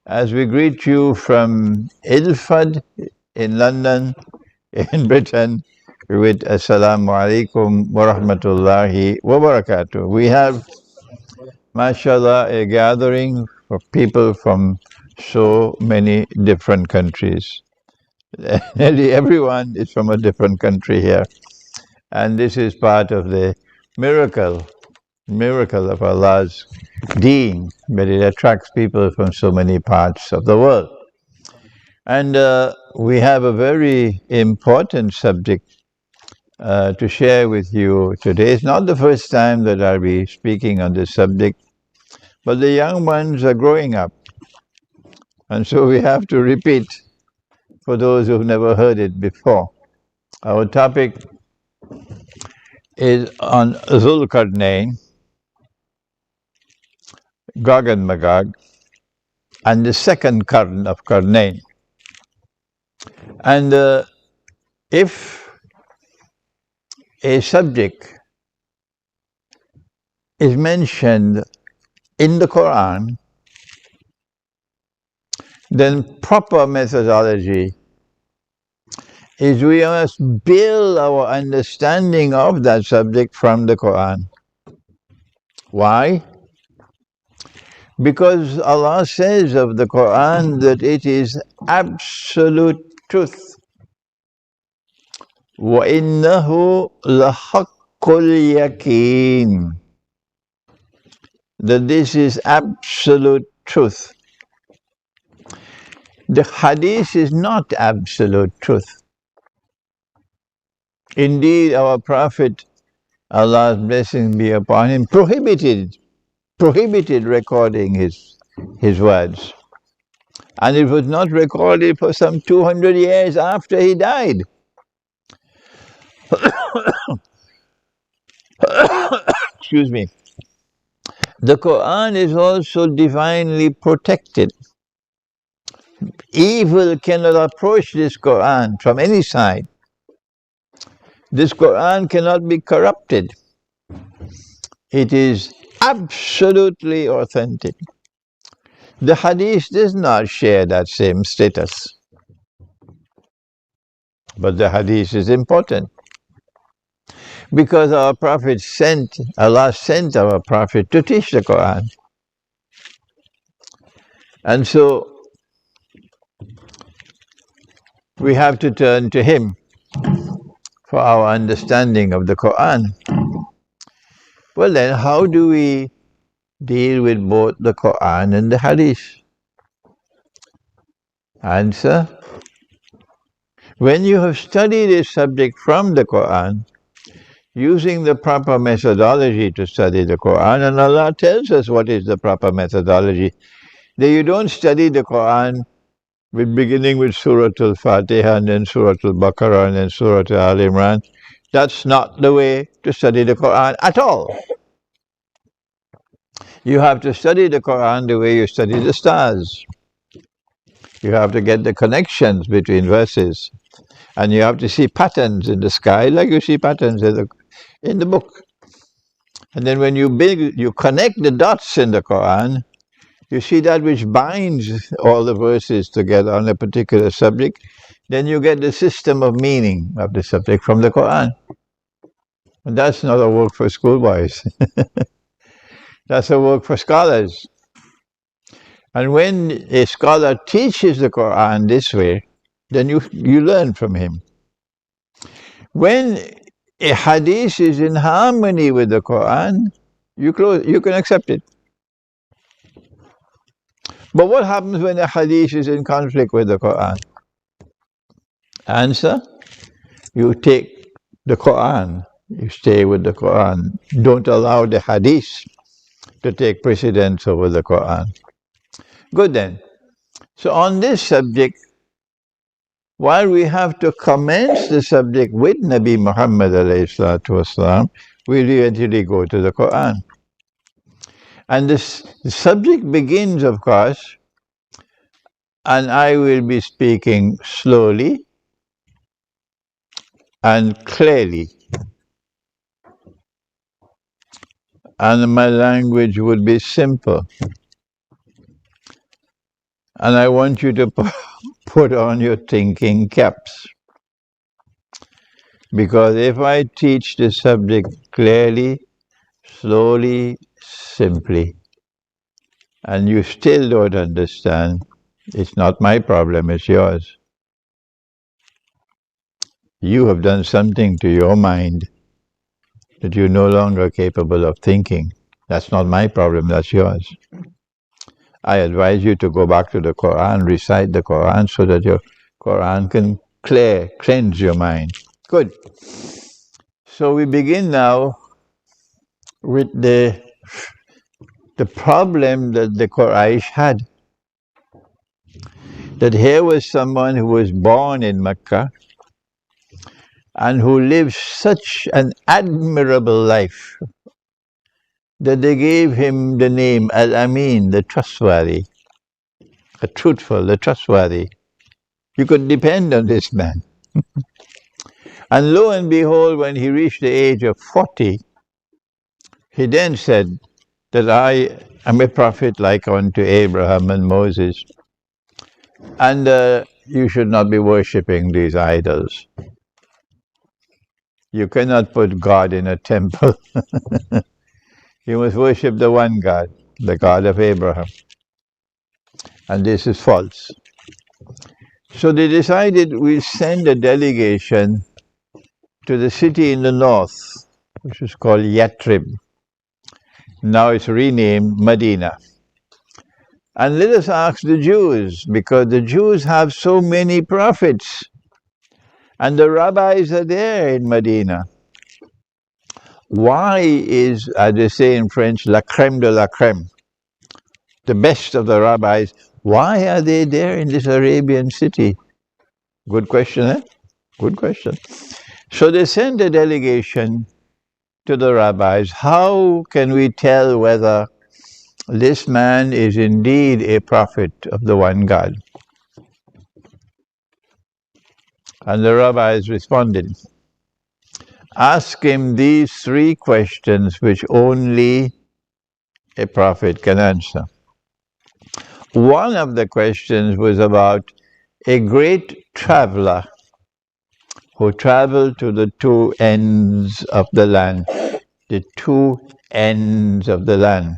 as we greet you from Ilford in London, in Britain, with Assalamu alaikum wa rahmatullahi wa barakatuh. We have, mashallah, a gathering of people from so many different countries. Nearly everyone is from a different country here. And this is part of the miracle of Allah's deen, but it attracts people from so many parts of the world. And we have a very important subject to share with you today. It's not the first time that I'll be speaking on this subject, but the young ones are growing up. And so we have to repeat for those who've never heard it before. Our topic is on Dhūl Qarnain, Gog and Magog, and the second Qarn of Qarnayn. And if a subject is mentioned in the Quran, then proper methodology is we must build our understanding of that subject from the Quran. Why? Because Allah says of the Quran that it is absolute truth. وَإِنَّهُ لَحَقُّ الْيَقِينِ, that this is absolute truth. The hadith is not absolute truth. Indeed, our Prophet, Allah's blessings be upon him, prohibited recording his words. And it was not recorded for some 200 years after he died. Excuse me. The Quran is also divinely protected. Evil cannot approach this Quran from any side. This Quran cannot be corrupted. It is absolutely authentic. The Hadith does not share that same status. But the Hadith is important. Because our Prophet Allah sent our Prophet to teach the Quran. And so we have to turn to him for our understanding of the Quran. Well then, how do we deal with both the Quran and the Hadith? Answer: when you have studied a subject from the Quran, using the proper methodology to study the Quran, and Allah tells us what is the proper methodology, that you don't study the Quran beginning with Surah Al-Fatiha and then Surah Al-Baqarah and then Surah Al-Imran. That's not the way to study the Quran at all. You have to study the Quran the way you study the stars. You have to get the connections between verses. And you have to see patterns in the sky like you see patterns in the book. And then when you connect the dots in the Quran, you see that which binds all the verses together on a particular subject, then you get the system of meaning of the subject from the Quran. And that's not a work for schoolboys. That's a work for scholars. And when a scholar teaches the Quran this way, then you learn from him. When a hadith is in harmony with the Quran, you can accept it. But what happens when a hadith is in conflict with the Quran? Answer: you take the Quran, you stay with the Quran. Don't allow the hadith to take precedence over the Quran. Good then. So on this subject, while we have to commence the subject with Nabi Muhammad ﷺ, we eventually go to the Quran. And the subject begins, of course, and I will be speaking slowly and clearly. And my language would be simple. And I want you to put on your thinking caps. Because if I teach the subject clearly, slowly, simply, and you still don't understand, it's not my problem, it's yours. You have done something to your mind that you're no longer capable of thinking. That's not my problem, that's yours. I advise you to go back to the Quran, recite the Quran so that your Quran can cleanse your mind. Good. So we begin now with the problem that the Quraysh had. That here was someone who was born in Mecca and who lived such an admirable life that they gave him the name Al-Amin, the trustworthy, the truthful, the trustworthy. You could depend on this man. And lo and behold, when he reached the age of 40, he then said that I am a prophet like unto Abraham and Moses, and you should not be worshipping these idols. You cannot put God in a temple. You must worship the one God, the God of Abraham. And this is false. So they decided we'll send a delegation to the city in the north, which is called Yathrib. Now it's renamed Medina. And let us ask the Jews, because the Jews have so many prophets, and the rabbis are there in Medina. Why is, as they say in French, la crème de la crème, the best of the rabbis, why are they there in this Arabian city? Good question, eh? Good question. So they sent a delegation to the rabbis. How can we tell whether this man is indeed a prophet of the one God? And the rabbis responded, ask him these 3 questions which only a prophet can answer. One of the questions was about a great traveler who traveled to the 2 ends of the land. The 2 ends of the land.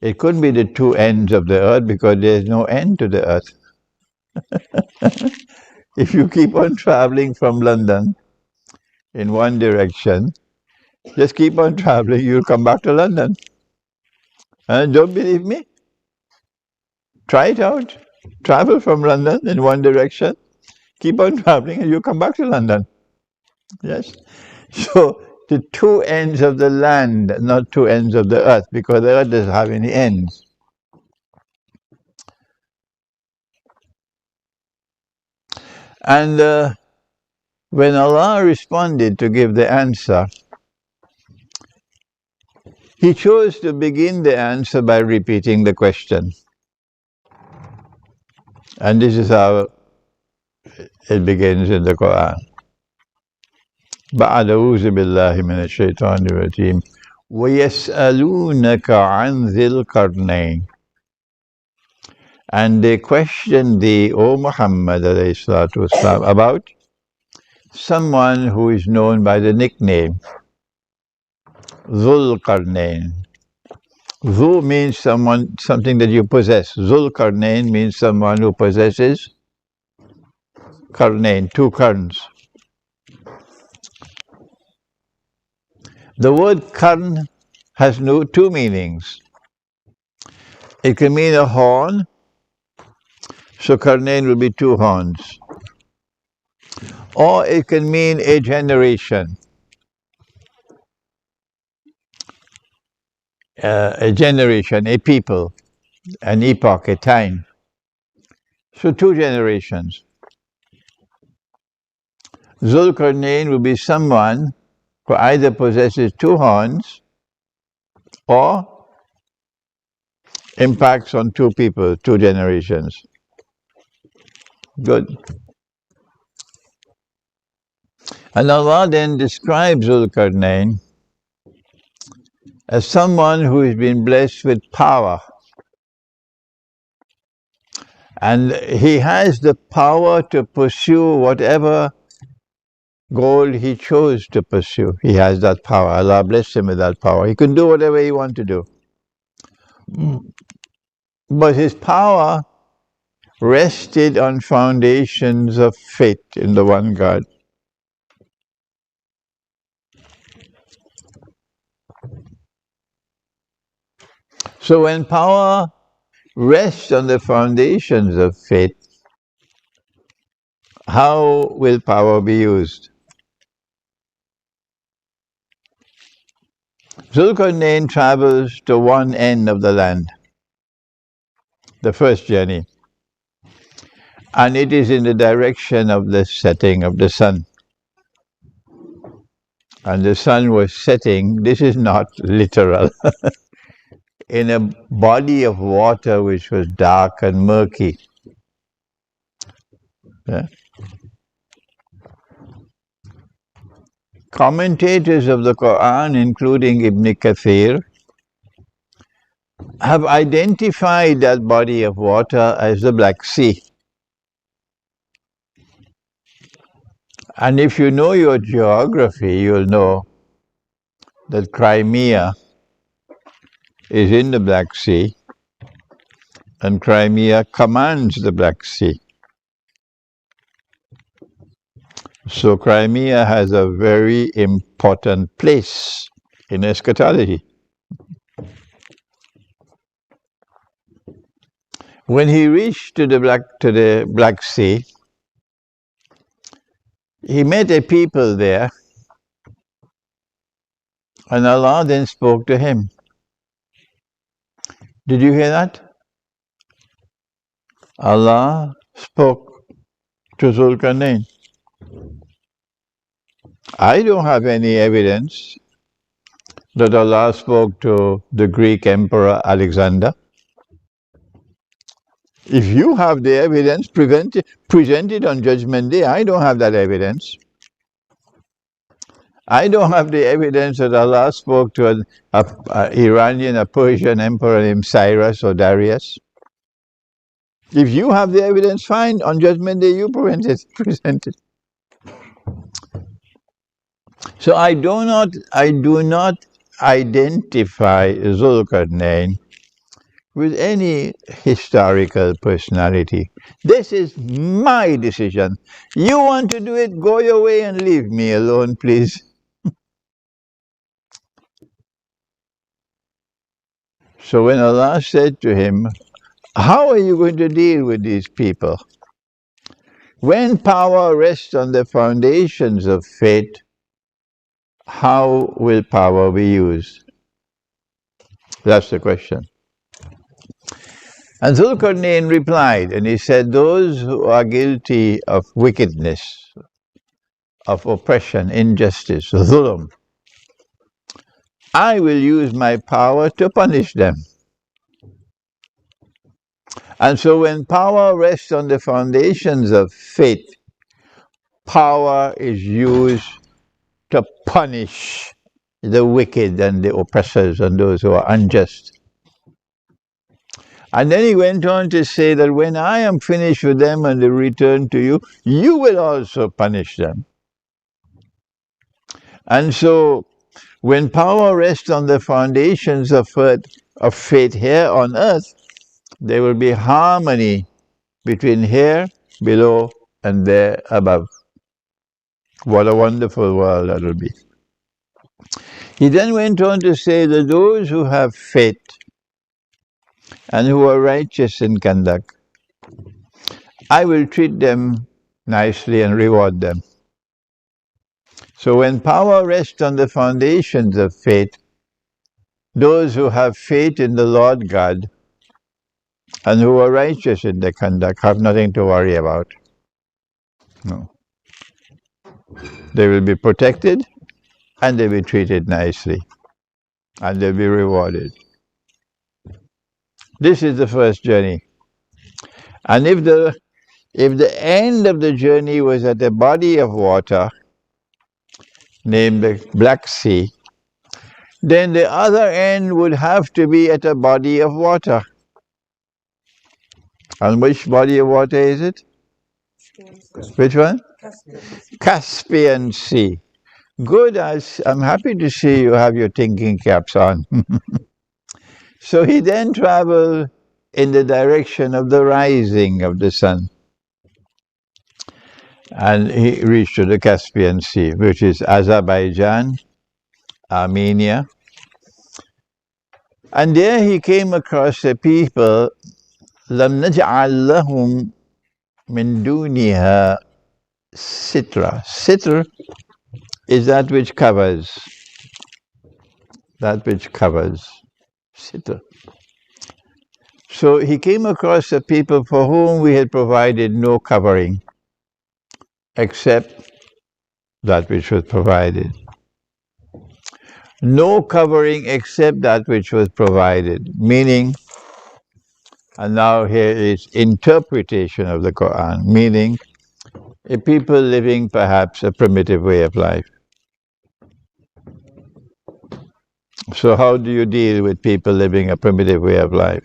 It couldn't be the 2 ends of the earth because there's no end to the earth. If you keep on traveling from London in one direction, just keep on traveling, you'll come back to London. And don't believe me? Try it out. Travel from London in one direction, keep on traveling, and you'll come back to London. Yes? So, the 2 ends of the land, not 2 ends of the earth, because the earth doesn't have any ends. And when Allah responded to give the answer, He chose to begin the answer by repeating the question. And this is how it begins in the Quran. بعد أعوذ بالله من الشيطان الرجيم ويسألونك عن ذي القرنين. And they question thee, O Muhammad والسلام, about someone who is known by the nickname Dhūl Qarnain. Dhū means something that you possess. Dhūl Qarnain means someone who possesses Qarnain, 2 Qarns. The word Qarn has 2 meanings. It can mean a horn, so Qarnain will be 2 horns. Or it can mean a generation. A people, an epoch, a time. So 2 generations. Dhūl Qarnain will be someone who either possesses 2 horns or impacts on 2 people, 2 generations. Good. And Allah then describes Dhūl Qarnain as someone who has been blessed with power. And he has the power to pursue whatever goal he chose to pursue. He has that power. Allah blessed him with that power. He can do whatever he wants to do. But his power rested on foundations of faith in the one God. So when power rests on the foundations of faith, how will power be used? Qarnain travels to one end of the land, the first journey, and it is in the direction of the setting of the sun. And the sun was setting, this is not literal, in a body of water which was dark and murky. Yeah. Commentators of the Quran, including Ibn Kathir, have identified that body of water as the Black Sea. And if you know your geography, you'll know that Crimea is in the Black Sea, and Crimea commands the Black Sea. So Crimea has a very important place in eschatology. When he reached to the Black Sea, he met a people there, and Allah then spoke to him. Did you hear that? Allah spoke to Qarnain. I don't have any evidence that Allah spoke to the Greek Emperor Alexander. If you have the evidence, present it on Judgment Day. I don't have that evidence. I don't have the evidence that Allah spoke to an Iranian, a Persian emperor named Cyrus or Darius. If you have the evidence, fine. On Judgment Day, you present it. So I do not identify Qarnain with any historical personality. This is my decision. You want to do it, go your way and leave me alone, please. So when Allah said to him, how are you going to deal with these people? When power rests on the foundations of faith, how will power be used? That's the question. And Qarnain replied, and he said, those who are guilty of wickedness, of oppression, injustice, dhulm, I will use my power to punish them. And so when power rests on the foundations of faith, power is used to punish the wicked and the oppressors and those who are unjust. And then he went on to say that when I am finished with them and they return to you, you will also punish them. And so when power rests on the foundations of faith here on earth, there will be harmony between here, below, and there above. What a wonderful world that will be. He then went on to say that those who have faith and who are righteous in conduct, I will treat them nicely and reward them. So when power rests on the foundations of faith, those who have faith in the Lord God and who are righteous in their conduct have nothing to worry about. No. They will be protected and they'll be treated nicely and they'll be rewarded. This is the first journey. And if the end of the journey was at a body of water named the Black Sea, then the other end would have to be at a body of water. And which body of water is it? Which one? Caspian Sea. Good. I'm happy to see you have your thinking caps on. So he then traveled in the direction of the rising of the sun. And he reached to the Caspian Sea, which is Azerbaijan, Armenia. And there he came across a people, لَمْ نَجْعَلْ لَهُمْ مِنْ دُونِهَا sitra. Sitr is that which covers. That which covers. Sitr. So he came across a people for whom we had provided no covering except that which was provided. No covering except that which was provided. Meaning, and now here is interpretation of the Quran, meaning a people living perhaps a primitive way of life. So how do you deal with people living a primitive way of life?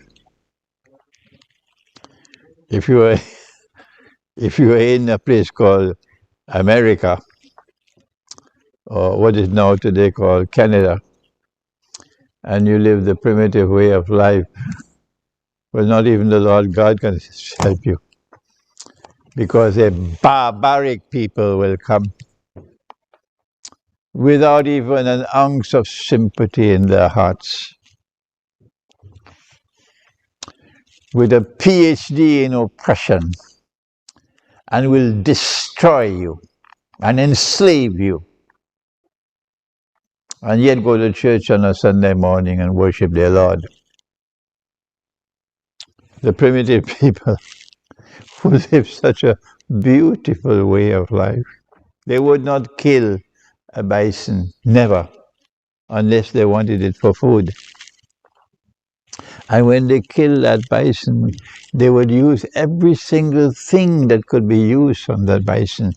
If you are in a place called America, or what is now today called Canada, and you live the primitive way of life, well, not even the Lord God can help you, because a barbaric people will come without even an ounce of sympathy in their hearts, with a PhD in oppression, and will destroy you and enslave you, and yet go to church on a Sunday morning and worship their Lord. The primitive people who live such a beautiful way of life, they would not kill a bison, never, unless they wanted it for food. And when they kill that bison, they would use every single thing that could be used from that bison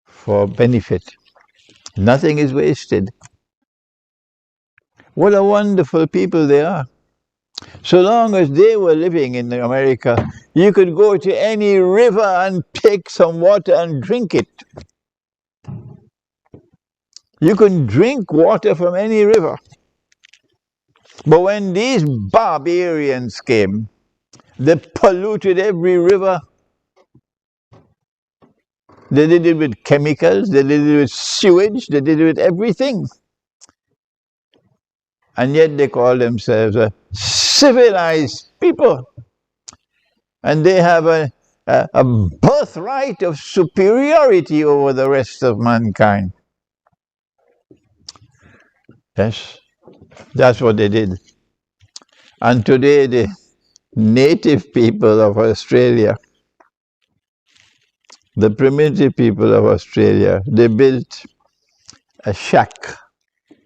for benefit. Nothing is wasted. What a wonderful people they are. So long as they were living in America, you could go to any river and take some water and drink it. You can drink water from any river. But when these barbarians came, they polluted every river. They did it with chemicals, they did it with sewage, they did it with everything. And yet they call themselves a civilized people. And they have a birthright of superiority over the rest of mankind. Yes, that's what they did. And today the native people of Australia, the primitive people of Australia, they built a shack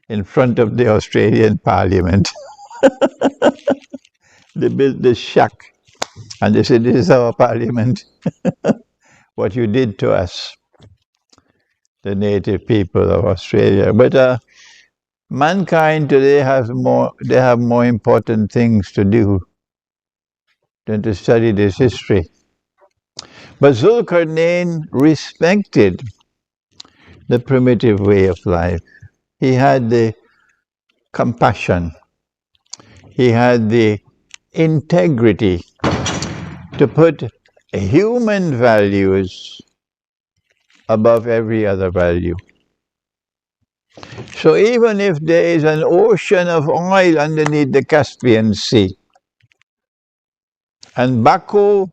in front of the Australian Parliament. They built this shack and they said, "This is our Parliament." What you did to us, the native people of Australia. But mankind today have more important things to do than to study this history. But Qarnain respected the primitive way of life. He had the compassion. He had the integrity to put human values above every other value. So even if there is an ocean of oil underneath the Caspian Sea, and Baku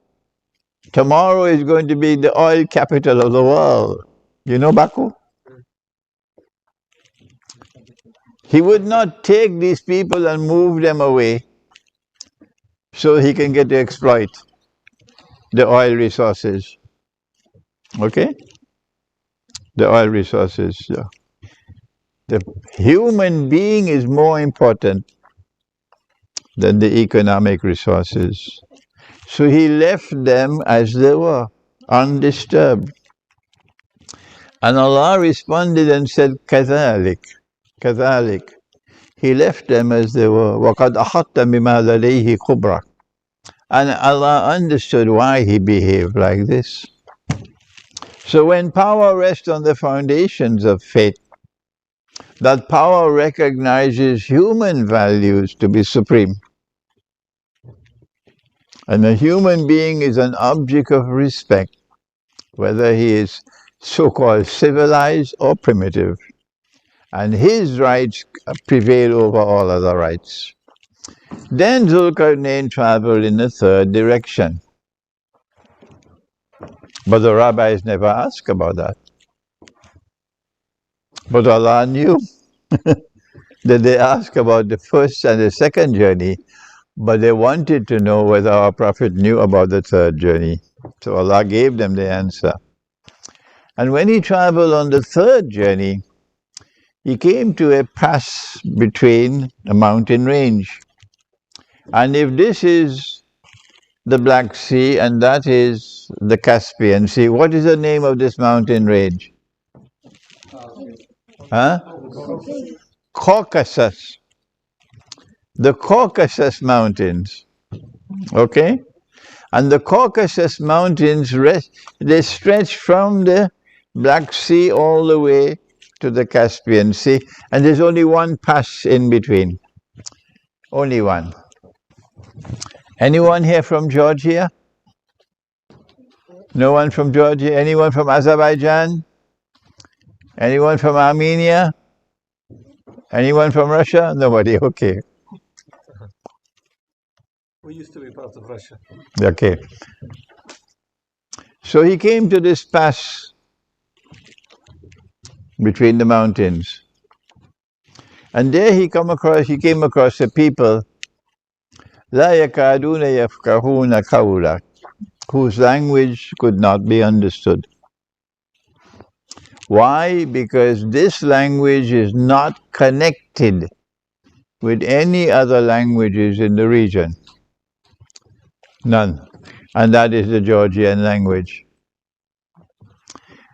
tomorrow is going to be the oil capital of the world. You know Baku? He would not take these people and move them away so he can get to exploit the oil resources. Okay? The oil resources. Yeah. The human being is more important than the economic resources. So he left them as they were, undisturbed. And Allah responded and said, كَذَلِكَ. He left them as they were. وَقَدْ أَحَطَّ بِمَا لَدَيْهِ خُبْرًا. And Allah understood why he behaved like this. So when power rests on the foundations of faith, that power recognizes human values to be supreme. And a human being is an object of respect, whether he is so-called civilized or primitive. And his rights prevail over all other rights. Then Qarnayn traveled in the third direction. But the rabbis never asked about that. But Allah knew that they asked about the first and the second journey, but they wanted to know whether our Prophet knew about the third journey. So Allah gave them the answer. And when he traveled on the third journey, he came to a pass between a mountain range. And if this is the Black Sea and that is the Caspian Sea, what is the name of this mountain range? Huh? Caucasus. The Caucasus Mountains. Okay? And the Caucasus Mountains, they stretch from the Black Sea all the way to the Caspian Sea, and there's only one pass in between. Only one. Anyone here from Georgia? No one from Georgia? Anyone from Azerbaijan? Anyone from Armenia? Anyone from Russia? Nobody, okay. We used to be part of Russia. Okay. So he came to this pass between the mountains. And there he came across a people لا يكادون يفقهون قولا, whose language could not be understood. Why? Because this language is not connected with any other languages in the region. None. And that is the Georgian language.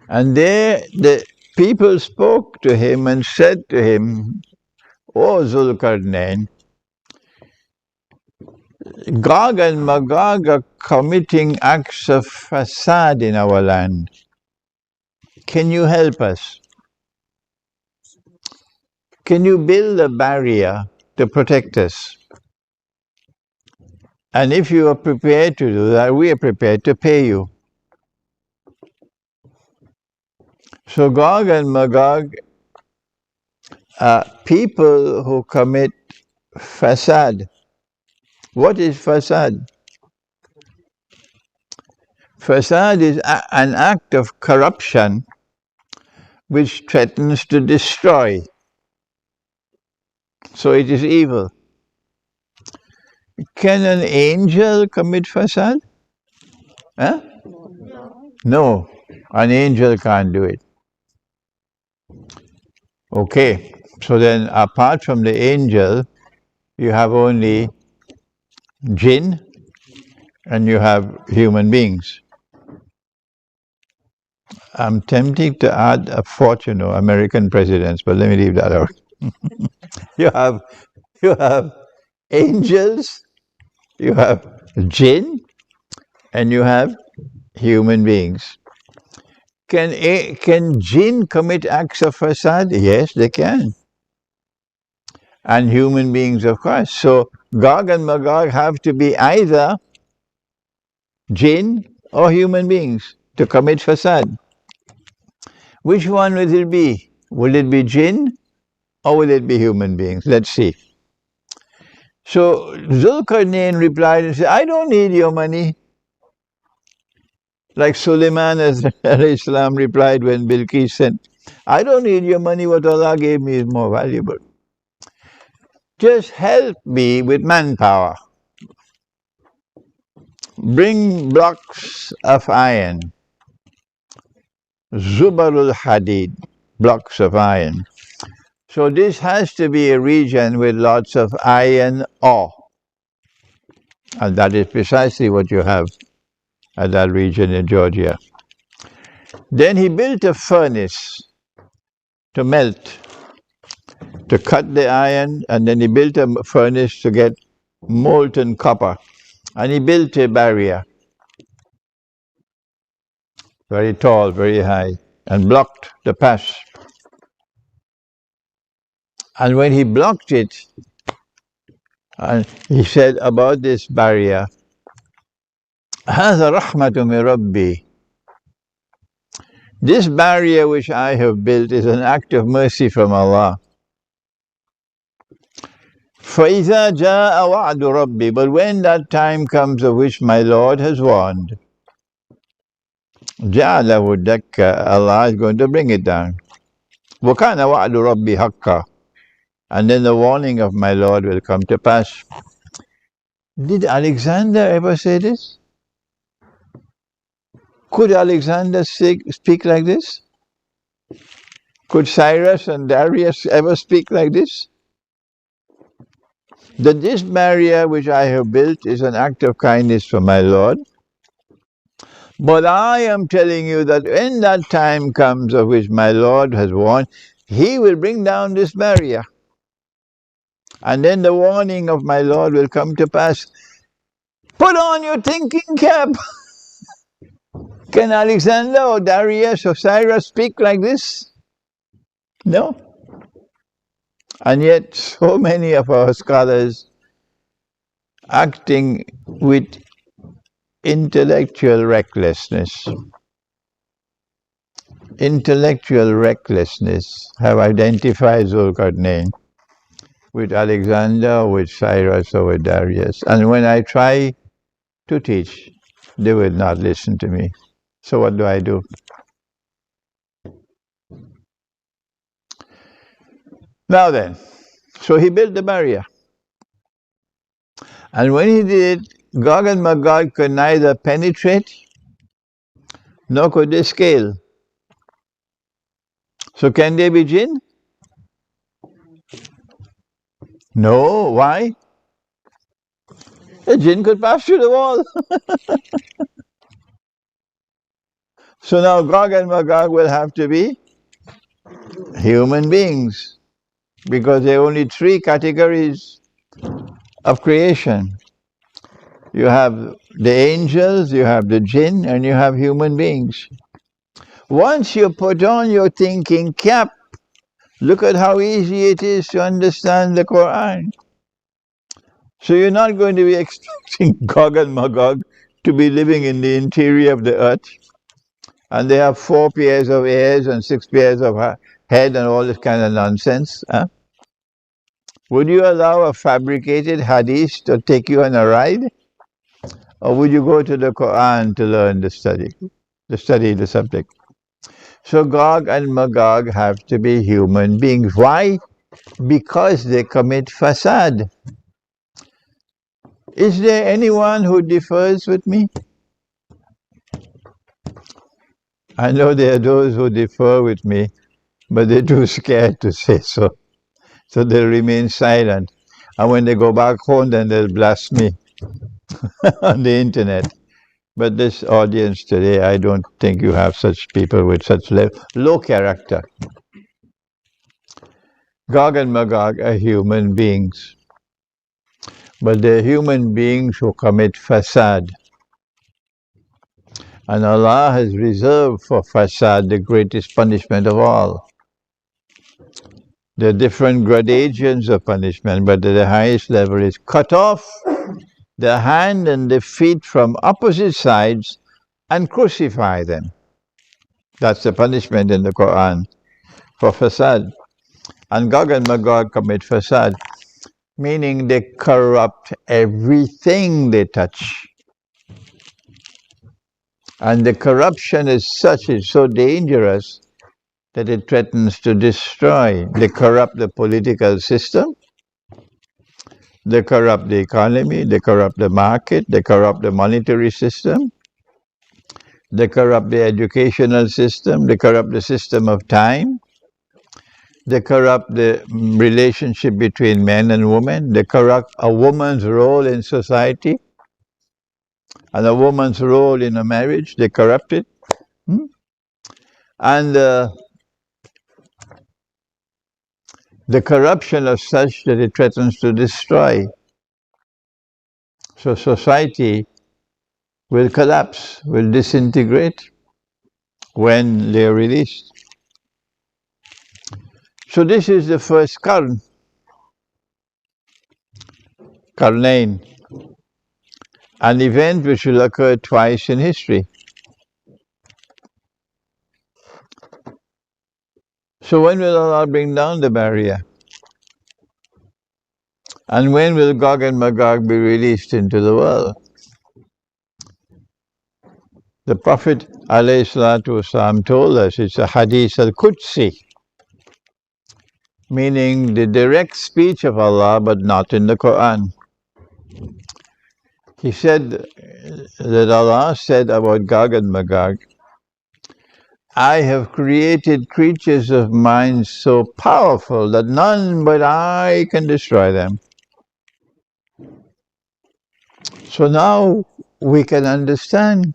And there the people spoke to him and said to him, O Qarnayn, Gog and Magog are committing acts of facade in our land. Can you help us? Can you build a barrier to protect us? And if you are prepared to do that, we are prepared to pay you. So Gog and Magog are people who commit facade. What is facade? Facade is an act of corruption which threatens to destroy. So it is evil. Can an angel commit facade? Huh? No, an angel can't do it. Okay, so then apart from the angel, you have only jinn and you have human beings. I'm tempted to add a fortune or American presidents, but let me leave that out. You have angels, you have jinn, and you have human beings. Can jinn commit acts of facade? Yes, they can. And human beings, of course. So Gog and Magog have to be either jinn or human beings to commit facade. Which one will it be? Will it be jinn or will it be human beings? Let's see. So Qarnayn replied and said, I don't need your money. Like Suleiman as Islam replied when Bilqis said, I don't need your money, what Allah gave me is more valuable. Just help me with manpower. Bring blocks of iron. Zubarul Hadid, blocks of iron. So this has to be a region with lots of iron ore. And that is precisely what you have at that region in Georgia. Then he built a furnace to melt, to cut the iron, and then he built a furnace to get molten copper. And he built a barrier, very tall, very high, and blocked the pass. And when he blocked it, and he said about this barrier, هذا رحمة من ربي. This barrier which I have built is an act of mercy from Allah. فَإِذَا جَاءَ وَعْدُ رَبِّي. But when that time comes of which my Lord has warned, جَعَلَهُ دَكَّ. Allah is going to bring it down. وَكَانَ وَعْدُ رَبِّي حَقًّا. And then the warning of my Lord will come to pass. Did Alexander ever say this? Could Alexander speak like this? Could Cyrus and Darius ever speak like this? That this barrier which I have built is an act of kindness from my Lord. But I am telling you that when that time comes of which my Lord has warned, He will bring down this barrier. And then the warning of my Lord will come to pass. Put on your thinking cap. Can Alexander or Darius or Cyrus speak like this? No. And yet so many of our scholars, acting with intellectual recklessness, have identified Qarnayn with Alexander, with Cyrus, or with Darius. And when I try to teach, they will not listen to me. So what do I do? Now then, so he built the barrier. And when he did it, Gog and Magog could neither penetrate nor could they scale. So can they be jinn? No. Why? A jinn could pass through the wall. So now Gog and Magog will have to be human beings, because there are only three categories of creation. You have the angels, you have the jinn, and you have human beings. Once you put on your thinking cap, look at how easy it is to understand the Quran. So you're not going to be expecting Gog and Magog to be living in the interior of the earth, and they have 4 pairs of ears and 6 pairs of head and all this kind of nonsense. Huh? Would you allow a fabricated hadith to take you on a ride? Or would you go to the Quran to learn the study the subject? So Gog and Magog have to be human beings. Why? Because they commit fasad. Is there anyone who differs with me? I know there are those who differ with me, but they're too scared to say so. So they'll remain silent. And when they go back home, then they'll blast me on the internet. But this audience today, I don't think you have such people with such low character. Gog and Magog are human beings. But they're human beings who commit fasad. And Allah has reserved for fasad the greatest punishment of all. There are different gradations of punishment, but the highest level is cut off the hand and the feet from opposite sides and crucify them. That's the punishment in the Quran for fasad. And Gog and Magog commit fasad, meaning they corrupt everything they touch. And the corruption is such, it's so dangerous that it threatens to destroy. They corrupt the political system, they corrupt the economy, they corrupt the market, they corrupt the monetary system, they corrupt the educational system, they corrupt the system of time, they corrupt the relationship between men and women, they corrupt a woman's role in society and a woman's role in a marriage, they corrupt it. And the corruption of such that it threatens to destroy. So society will collapse, will disintegrate when they are released. So this is the first Qarn, Qarnain, an event which will occur twice in history. So when will Allah bring down the barrier? And when will Gog and Magog be released into the world? The Prophet ﷺ told us it's a hadith al-Qudsi, meaning the direct speech of Allah but not in the Quran. He said that Allah said about Gog and Magog, I have created creatures of mine so powerful that none but I can destroy them. So now we can understand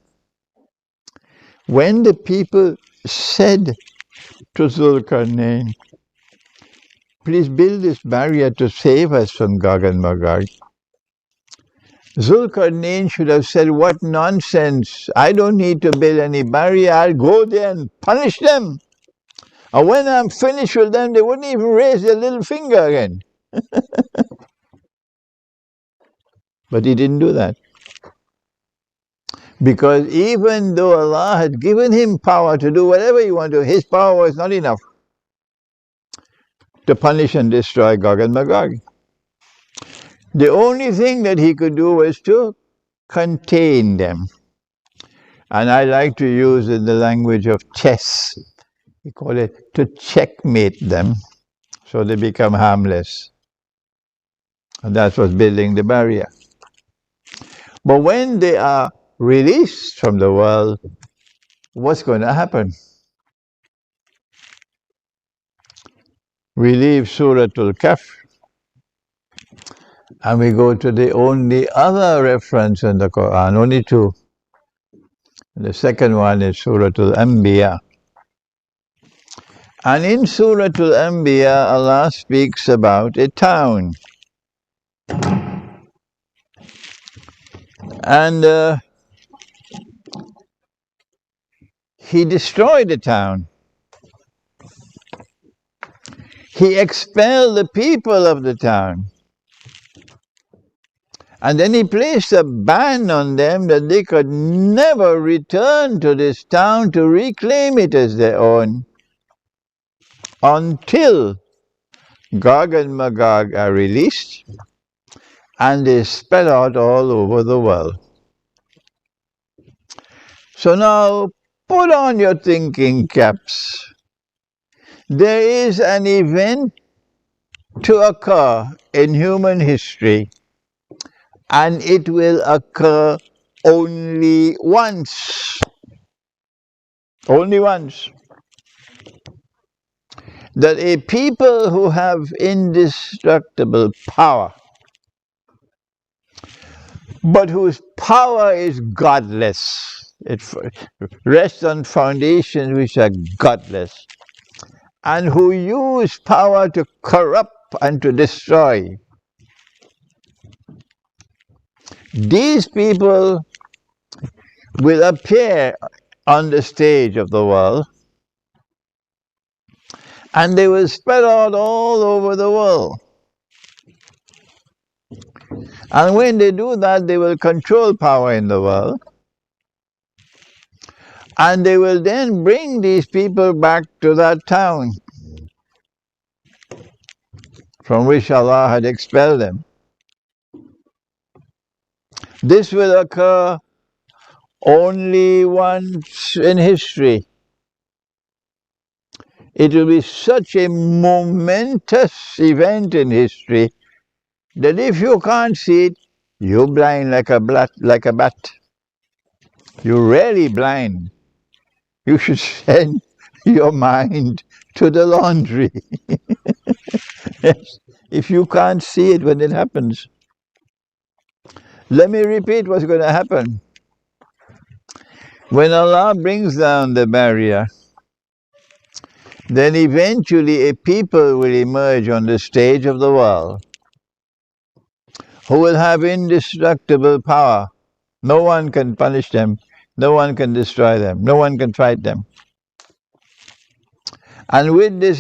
when the people said to Qarnain, please build this barrier to save us from Gog and Magog. Qarnain should have said, what nonsense, I don't need to build any barrier, I'll go there and punish them. And when I'm finished with them, they wouldn't even raise their little finger again. But he didn't do that. Because even though Allah had given him power to do whatever he wanted to, his power was not enough to punish and destroy Gog and Magog. The only thing that he could do was to contain them. And I like to use in the language of chess, we call it to checkmate them so they become harmless. And that's what's building the barrier. But when they are released from the world, what's going to happen? We leave Surah Al-Kahf and we go to the only other reference in the Quran, only two. The second one is Surah Al-Anbiya. And in Surah Al-Anbiya, Allah speaks about a town. And he destroyed the town. He expelled the people of the town. And then he placed a ban on them that they could never return to this town to reclaim it as their own until Gog and Magog are released and they spread out all over the world. So now, put on your thinking caps. There is an event to occur in human history, and it will occur only once. Only once. That a people who have indestructible power, but whose power is godless, it rests on foundations which are godless, and who use power to corrupt and to destroy. These people will appear on the stage of the world, and they will spread out all over the world. And when they do that, they will control power in the world. And they will then bring these people back to that town from which Allah had expelled them. This will occur only once in history. It will be such a momentous event in history that if you can't see it, you're blind like a bat. You're really blind. You should send your mind to the laundry. Yes, if you can't see it when it happens. Let me repeat what's going to happen. When Allah brings down the barrier, then eventually a people will emerge on the stage of the world who will have indestructible power. No one can punish them. No one can destroy them. No one can fight them. And with this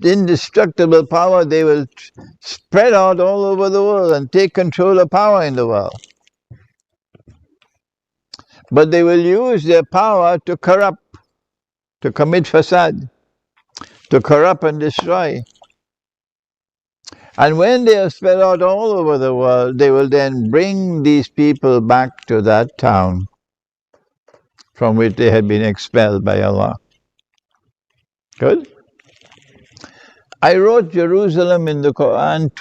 indestructible power, they will spread out all over the world and take control of power in the world. But they will use their power to corrupt, to commit facade, to corrupt and destroy. And when they are spread out all over the world, they will then bring these people back to that town from which they had been expelled by Allah. Good? I wrote Jerusalem in the Quran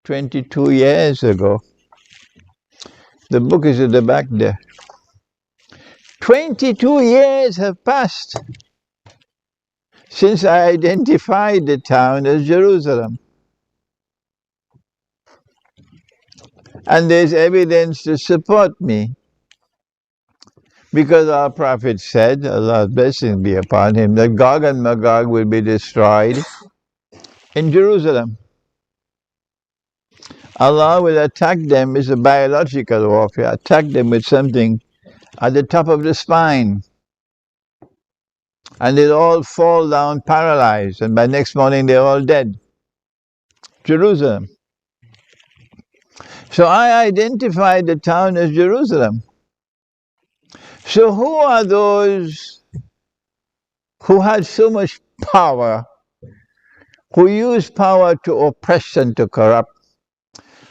22 years ago. The book is at the back there. 22 years have passed since I identified the town as Jerusalem. And there's evidence to support me. Because our Prophet said, Allah's blessing be upon him, that Gog and Magog will be destroyed in Jerusalem. Allah will attack them as a biological warfare, attack them with something at the top of the spine. And they'll all fall down paralyzed, and by next morning they're all dead. Jerusalem. So I identified the town as Jerusalem. So who are those who had so much power, who used power to oppress and to corrupt,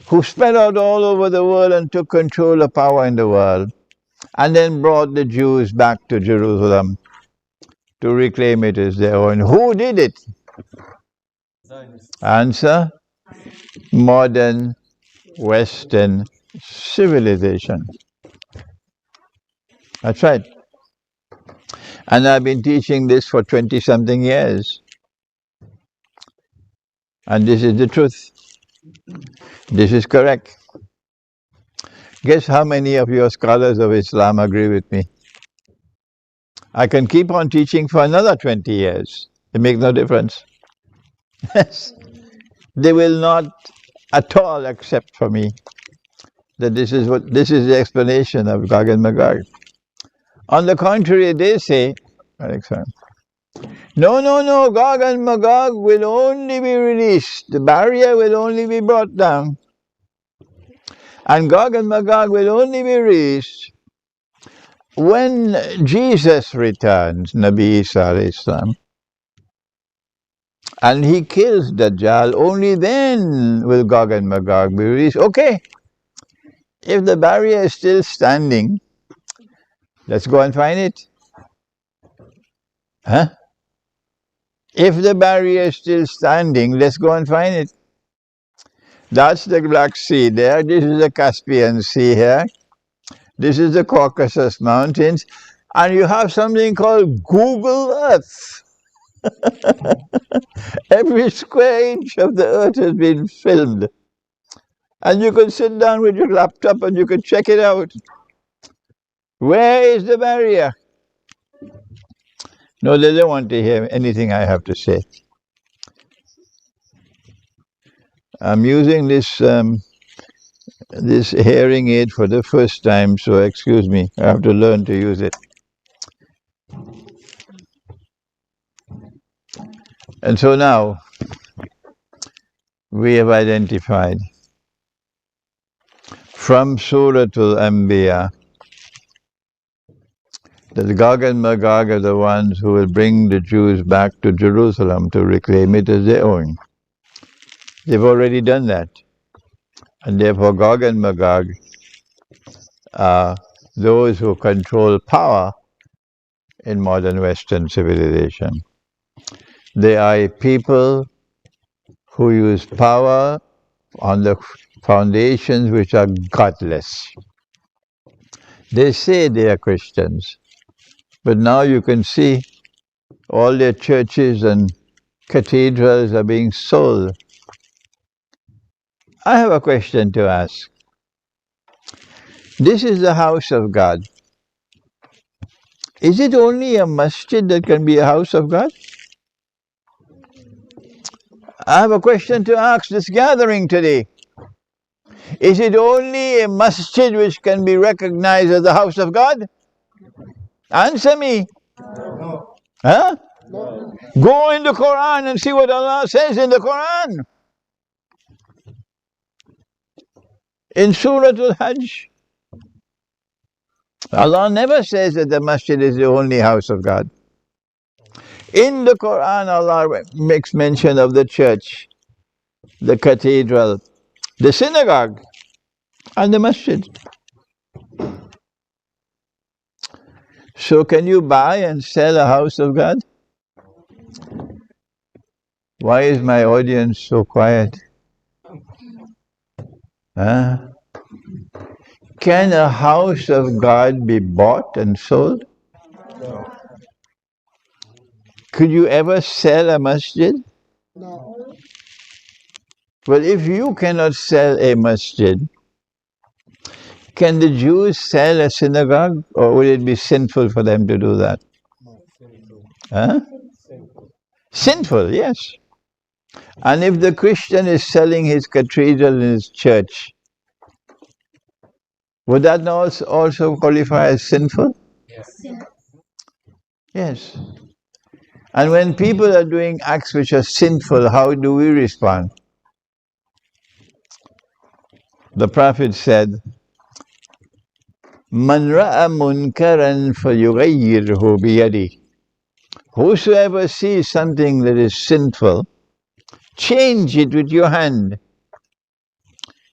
who spread out all over the world and took control of power in the world, and then brought the Jews back to Jerusalem to reclaim it as their own? Who did it? Answer: modern Western civilization. That's right. And I've been teaching this for 20-something years. And this is the truth. This is correct. Guess how many of your scholars of Islam agree with me? I can keep on teaching for another 20 years. It makes no difference. Yes. They will not at all accept for me that this is the explanation of Gog and Magog. On the contrary, they say, no, Gog and Magog will only be released. The barrier will only be brought down. And Gog and Magog will only be released when Jesus returns, Nabi Isa alayhi salam, and he kills Dajjal. Only then will Gog and Magog be released. Okay, if the barrier is still standing, let's go and find it. Huh? If the barrier is still standing, let's go and find it. That's the Black Sea there. This is the Caspian Sea here. This is the Caucasus Mountains. And you have something called Google Earth. Every square inch of the earth has been filmed. And you can sit down with your laptop and you can check it out. Where is the barrier? No, they don't want to hear anything I have to say. I'm using this this hearing aid for the first time, so excuse me. I have to learn to use it. And so now we have identified from Surah Al-Anbiya that Gog and Magog are the ones who will bring the Jews back to Jerusalem to reclaim it as their own. They've already done that. And therefore Gog and Magog are those who control power in modern Western civilization. They are people who use power on the foundations which are godless. They say they are Christians, but now you can see all their churches and cathedrals are being sold. I have a question to ask. This is the house of God. Is it only a masjid that can be a house of God? I have a question to ask this gathering today. Is it only a masjid which can be recognized as the house of God? Answer me. No. Huh? No. Go in the Quran and see what Allah says in the Quran. In Surah Al-Hajj, Allah never says that the masjid is the only house of God. In the Quran, Allah makes mention of the church, the cathedral, the synagogue, and the masjid. So can you buy and sell a house of God? Why is my audience so quiet? Huh? Can a house of God be bought and sold? No. Could you ever sell a masjid? No. Well, if you cannot sell a masjid, can the Jews sell a synagogue, or would it be sinful for them to do that? Huh? Sinful, yes. And if the Christian is selling his cathedral and his church, would that not also qualify as sinful? Yes. Yes. And when people are doing acts which are sinful, how do we respond? The Prophet said, Man ra'a munkaran falyughayyirhu biyadihi. Whosoever sees something that is sinful, change it with your hand.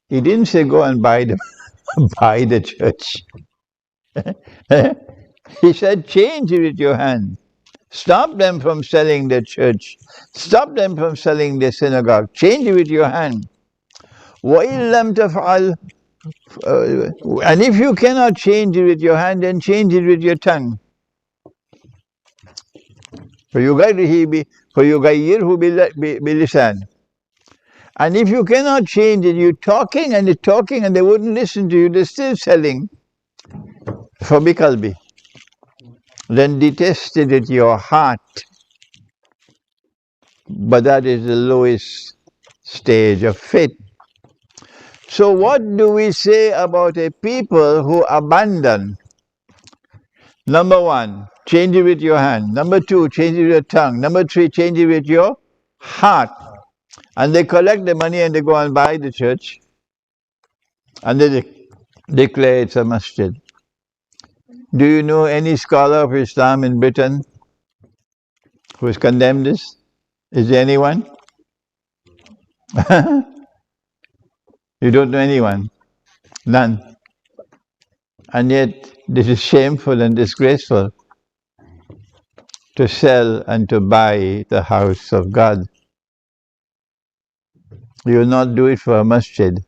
He didn't say go and buy the church. He said change it with your hand. Stop them from selling the church. Stop them from selling the synagogue. Change it with your hand. وَإِن لَمْ تَفْعَلْ And if you cannot change it with your hand, then change it with your tongue. فَيُغَيِّرْهُ بِلِسَانٍ And if you cannot change it, you're talking and they wouldn't listen to you, they're still selling. فَبِقَلْبِهِ Then detest it with your heart. But that is the lowest stage of faith. So what do we say about a people who abandon? Number one, change it with your hand. Number two, change it with your tongue. Number three, change it with your heart. And they collect the money and they go and buy the church. And they declare it's a masjid. Do you know any scholar of Islam in Britain who has condemned this? Is there anyone? You don't know anyone? None. And yet, this is shameful and disgraceful to sell and to buy the house of God. You will not do it for a masjid,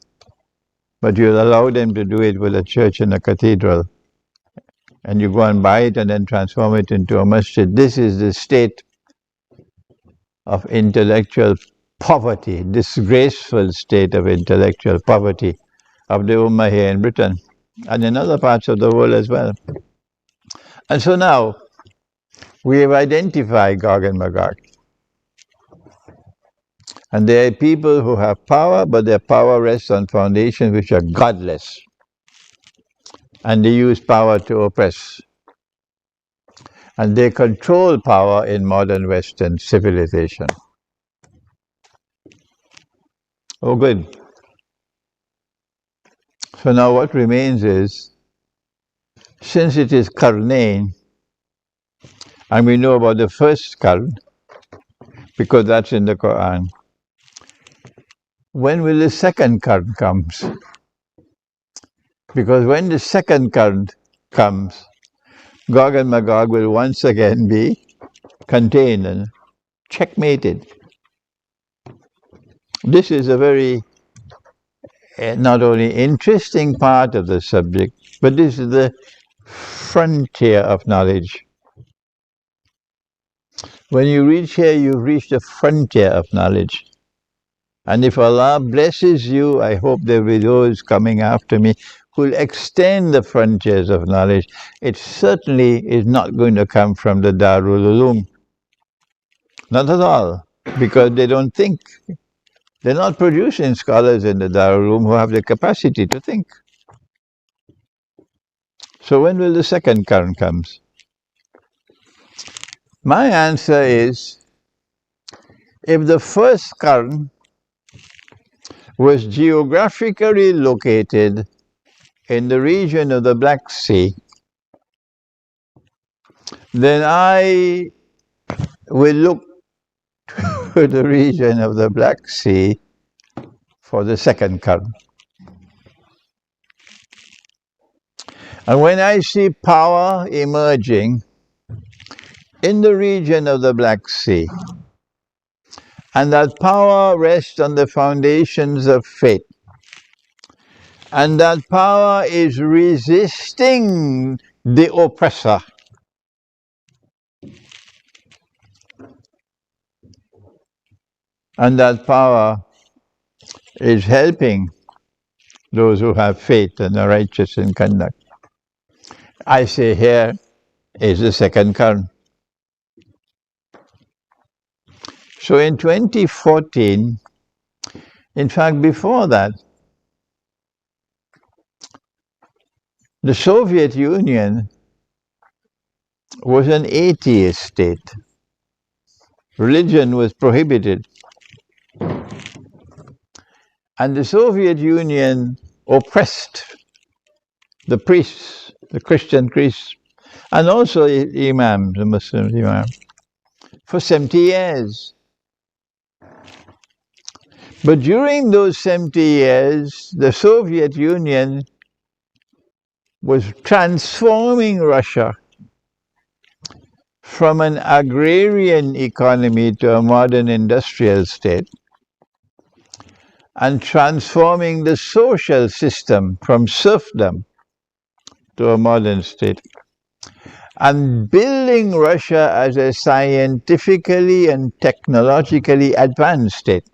but you will allow them to do it with a church and a cathedral. And you go and buy it and then transform it into a masjid. This is the state of intellectual poverty, disgraceful state of intellectual poverty of the Ummah here in Britain and in other parts of the world as well. And so now, we have identified Gog and Magog. And there are people who have power, but their power rests on foundations which are godless. And they use power to oppress. And they control power in modern Western civilization. Oh, good. So now what remains is, since it is Qarnain, and we know about the first Qarn, because that's in the Quran, when will the second Qarn comes? Because when the second Qarn comes, Gog and Magog will once again be contained and checkmated. This is a very not only interesting part of the subject, but this is the frontier of knowledge. When you reach here, you've reached the frontier of knowledge. And if Allah blesses you, I hope there will be those coming after me who will extend the frontiers of knowledge. It certainly is not going to come from the Darul Uloom. Not at all, because they don't think. They're not producing scholars in the Darul who have the capacity to think. So when will the second Qarn come? My answer is, if the first Qarn was geographically located in the region of the Black Sea, then I will look to the region of the Black Sea for the second Qarn. And when I see power emerging in the region of the Black Sea, and that power rests on the foundations of faith, and that power is resisting the oppressor, and that power is helping those who have faith and are righteous in conduct, I say here is the second Qarn. So in 2014, in fact before that, the Soviet Union was an atheist state. Religion was prohibited. And the Soviet Union oppressed the priests, the Christian priests, and also imams, the Muslim imams, for 70 years. But during those 70 years, the Soviet Union was transforming Russia from an agrarian economy to a modern industrial state, and transforming the social system from serfdom to a modern state, and building Russia as a scientifically and technologically advanced state.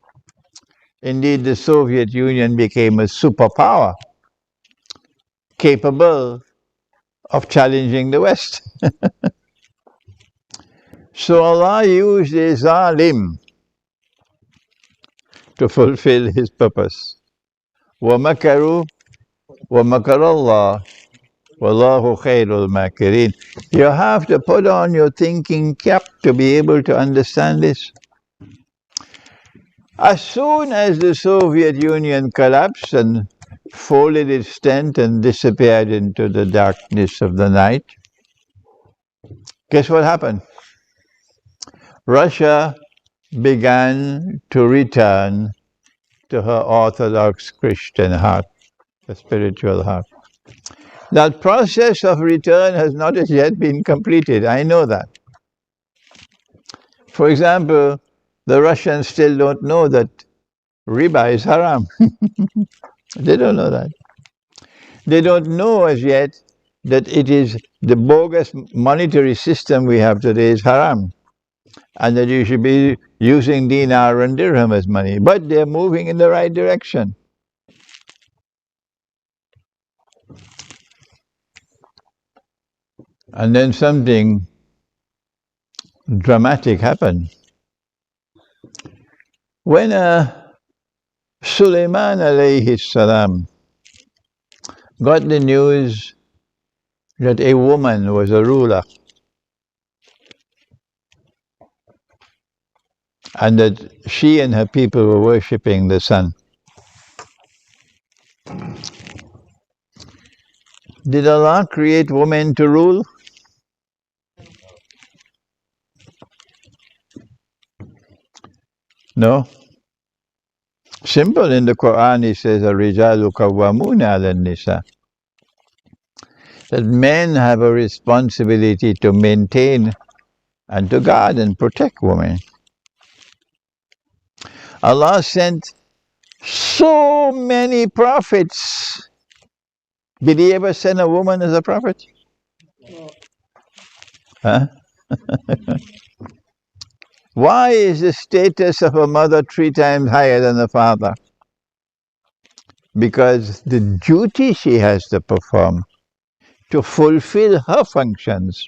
Indeed, the Soviet Union became a superpower, capable of challenging the West. So Allah used a zalim to fulfill His purpose. وَمَكَرُوا وَمَكَرَ اللَّهُ وَاللَّهُ خَيْرُ الْمَاكِرِينَ. You have to put on your thinking cap to be able to understand this. As soon as the Soviet Union collapsed and folded its tent and disappeared into the darkness of the night, guess what happened? Russia began to return to her Orthodox Christian heart, the spiritual heart. That process of return has not as yet been completed. I know that. For example, the Russians still don't know that riba is haram. They don't know that. They don't know as yet that it is the bogus monetary system we have today is haram, and that you should be using dinar and dirham as money. But they're moving in the right direction. And then something dramatic happened. When Sulaiman alayhi salam got the news that a woman was a ruler, and that she and her people were worshipping the sun, did Allah create women to rule? No. Simple. In the Quran it says, "Ar-rijalu qawwamuna 'ala an-nisa." That men have a responsibility to maintain and to guard and protect women. Allah sent so many prophets. Did He ever send a woman as a prophet? Huh? Why is the status of a mother 3 times higher than a father? Because the duty she has to perform to fulfill her functions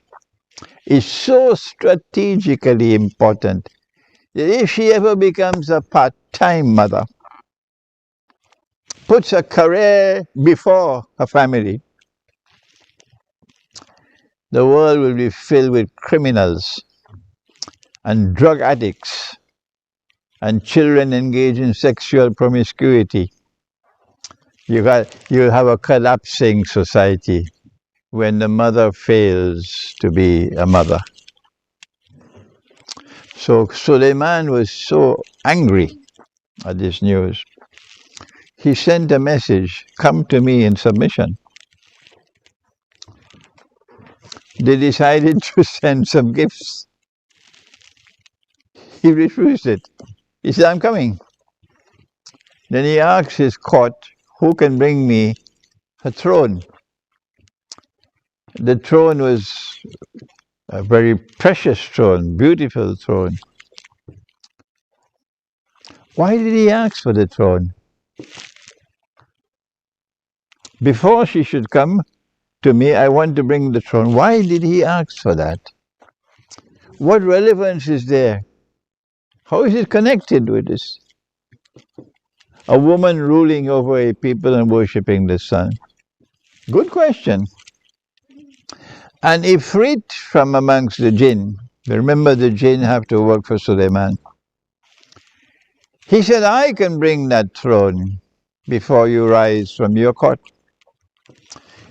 is so strategically important that if she ever becomes a part-time mother, puts her career before her family, the world will be filled with criminals and drug addicts and children engaged in sexual promiscuity. You'll have a collapsing society when the mother fails to be a mother. So Suleiman was so angry at this news. He sent a message, "Come to me in submission." They decided to send some gifts. He refused it. He said, "I'm coming." Then he asked his court, "Who can bring me a throne?" The throne was a very precious throne, beautiful throne. Why did he ask for the throne? Before she should come to me, I want to bring the throne. Why did he ask for that? What relevance is there? How is it connected with this? A woman ruling over a people and worshipping the sun. Good question. An Ifrit from amongst the jinn, remember the jinn have to work for Suleiman. He said, "I can bring that throne before you rise from your cot.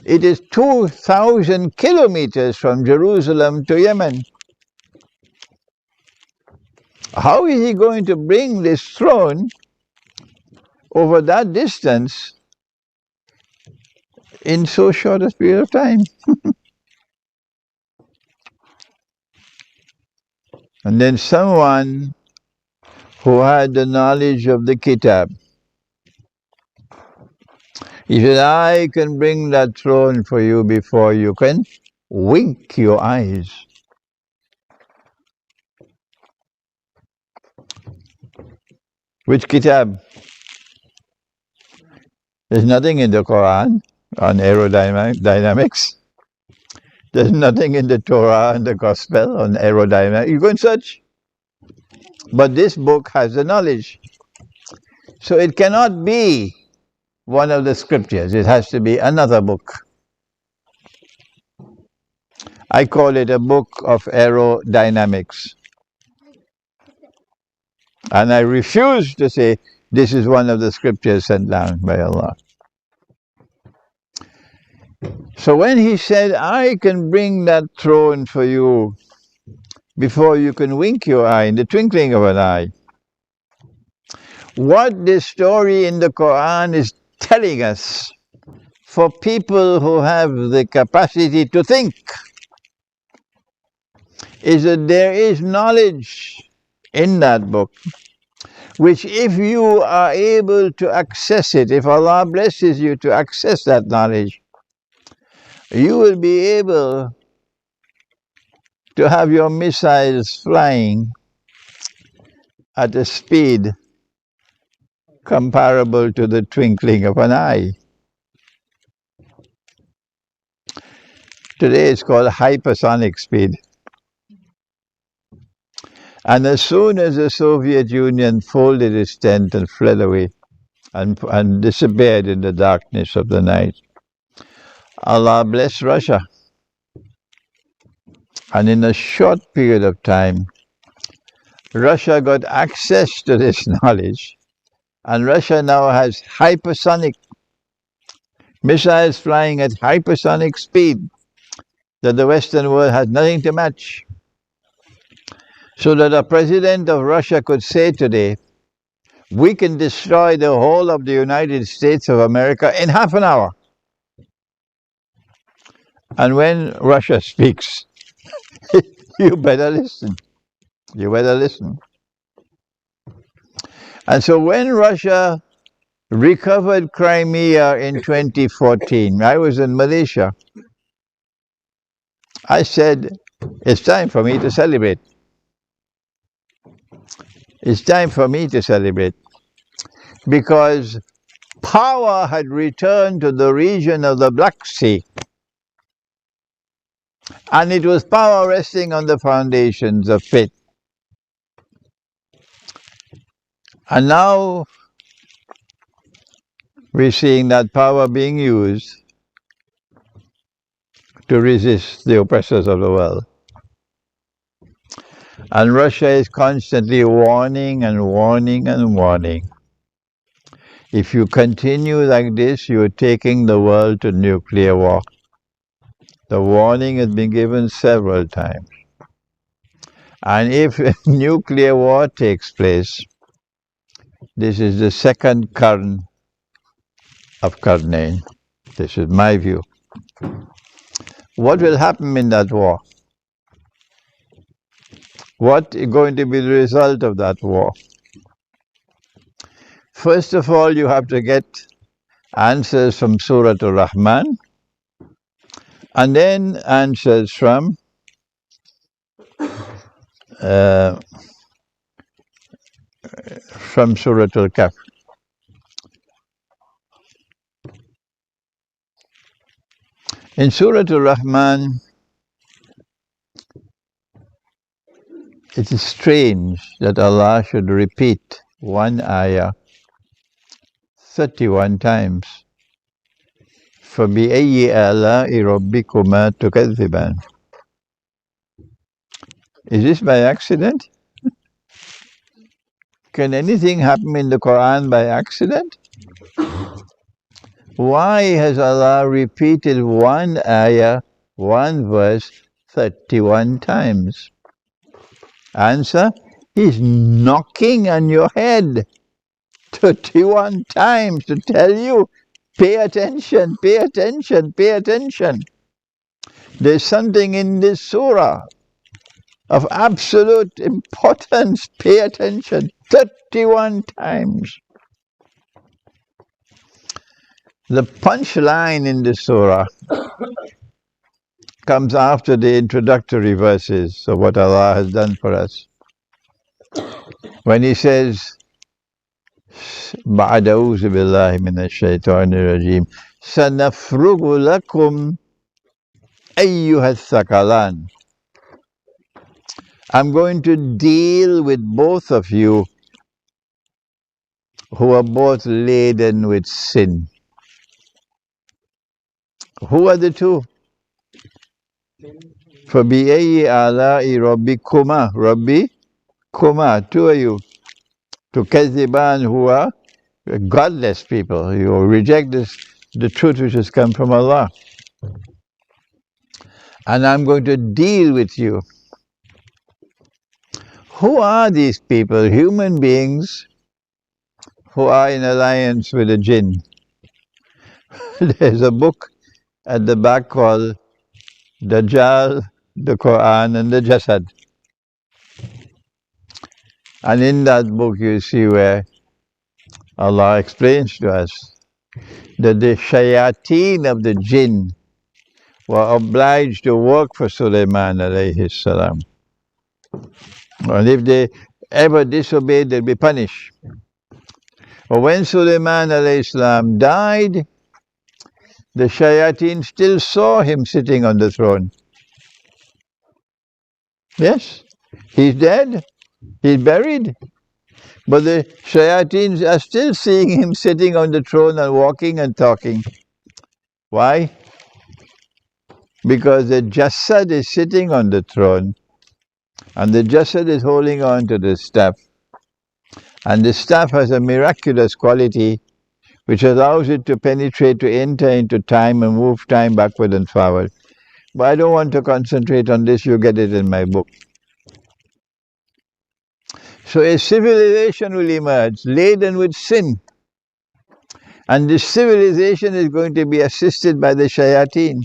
It is 2,000 kilometers from Jerusalem to Yemen. How is he going to bring this throne over that distance in so short a period of time?" And then someone who had the knowledge of the Kitab, he said, "I can bring that throne for you before you can wink your eyes." Which Kitab? There's nothing in the Quran on aerodynamics. There's nothing in the Torah and the Gospel on aerodynamics. You go and search. But this book has the knowledge. So it cannot be one of the scriptures. It has to be another book. I call it a book of aerodynamics. And I refuse to say this is one of the scriptures sent down by Allah. So when he said, "I can bring that throne for you before you can wink your eye, in the twinkling of an eye," what this story in the Quran is telling us, for people who have the capacity to think, is that there is knowledge in that book, which if you are able to access it, if Allah blesses you to access that knowledge, you will be able to have your missiles flying at a speed comparable to the twinkling of an eye. Today it's called hypersonic speed. And as soon as the Soviet Union folded its tent and fled away and disappeared in the darkness of the night, Allah blessed Russia. And in a short period of time, Russia got access to this knowledge, and Russia now has hypersonic missiles flying at hypersonic speed that the Western world has nothing to match. So that a president of Russia could say today, "We can destroy the whole of the United States of America in half an hour." And when Russia speaks, you better listen. You better listen. And so when Russia recovered Crimea in 2014, I was in Malaysia. I said, "It's time for me to celebrate. It's time for me to celebrate." Because power had returned to the region of the Black Sea. And it was power resting on the foundations of faith. And now we're seeing that power being used to resist the oppressors of the world. And Russia is constantly warning and warning and warning. If you continue like this, you're taking the world to nuclear war. The warning has been given several times. And if nuclear war takes place, this is the second Qarn of Qarnayn. This is my view. What will happen in that war? What is going to be the result of that war? First of all, you have to get answers from Surah Al-Rahman, and then answers from Surah Al-Kahf. In Surah Al-Rahman, it is strange that Allah should repeat one ayah 31 times. فَبِأَيِّ آلَاءِ رَبِّكُمَا تُكَذِّبَانِ. Is this by accident? Can anything happen in the Quran by accident? Why has Allah repeated one ayah, one verse, 31 times? Answer, He's knocking on your head 31 times to tell you, pay attention, pay attention, pay attention. There's something in this surah of absolute importance. Pay attention 31 times. The punchline in the surah comes after the introductory verses of what Allah has done for us. When He says, بعد أعوذ بالله من الشيطان الرجيم سنفرغ لكم أيها الثقلان. I'm going to deal with both of you who are both laden with sin. Who are the two? فَبِأَيِّ آلَاءِ رَبِّكُمَا رَبِّكُمَا, two of you. تُكَذِّبَانِ, who are godless people. You reject the truth which has come from Allah. And I'm going to deal with you. Who are these people? Human beings who are in alliance with the jinn. There's a book at the back called Dajjal, the Quran and the Jasad. And in that book you see where Allah explains to us that the shayateen of the jinn were obliged to work for Sulaiman alayhi salam. And if they ever disobeyed, they'd be punished. But when Sulaiman alayhi salam died, the shayateen still saw him sitting on the throne. Yes, he's dead, he's buried. But the shayateen are still seeing him sitting on the throne and walking and talking. Why? Because the jasad is sitting on the throne and the jasad is holding on to the staff. And the staff has a miraculous quality which allows it to penetrate, to enter into time and move time backward and forward. But I don't want to concentrate on this, you get it in my book. So a civilization will emerge laden with sin. And this civilization is going to be assisted by the shayateen.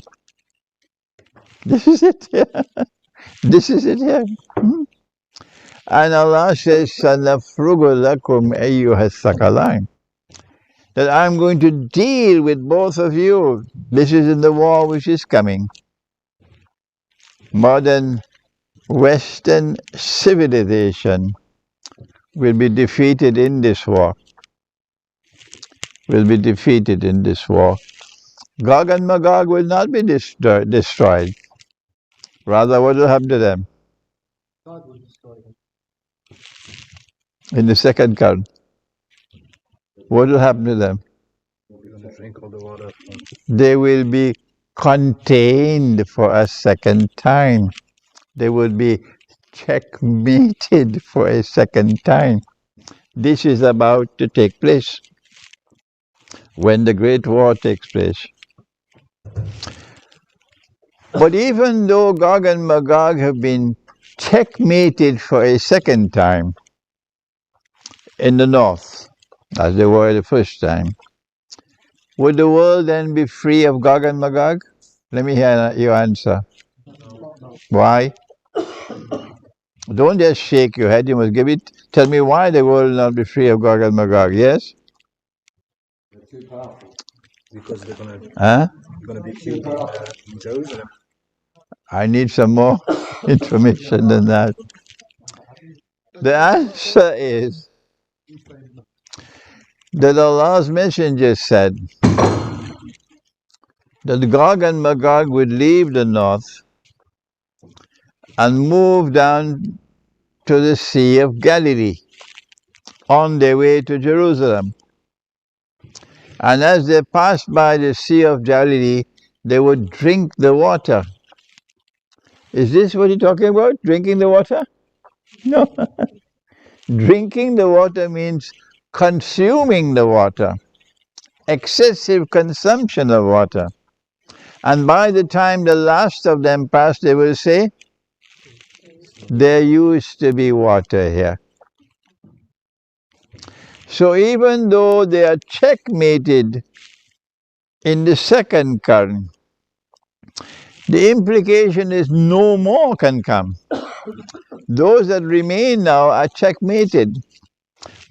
This is it here. This is it here. And Allah says, سَنَفْرُغُ لَكُمْ أَيُّهَا الثَّقَلَانِ, that I'm going to deal with both of you. This is in the war which is coming. Modern Western civilization will be defeated in this war. Will be defeated in this war. Gog and Magog will not be destroyed. Rather, what will happen to them? God will destroy them. In the second Qarn. What will happen to them? We're going to drink all the water. They will be contained for a second time. They will be checkmated for a second time. This is about to take place when the Great War takes place. But even though Gog and Magog have been checkmated for a second time in the north, as they were the first time, would the world then be free of Gog and Magog? Let me hear your answer. Why? Don't just shake your head, you must give it. Tell me why the world will not be free of Gog and Magog, yes? They're too powerful. Because they're going to be killed in Jerusalem. I need some more information than that. The answer is that Allah's messenger said that Gog and Magog would leave the north and move down to the Sea of Galilee on their way to Jerusalem. And as they passed by the Sea of Galilee, they would drink the water. Is this what you're talking about? Drinking the water? No. Drinking the water means consuming the water, excessive consumption of water. And by the time the last of them passed, they will say, there used to be water here. So even though they are checkmated in the second Qarn, the implication is no more can come. Those that remain now are checkmated.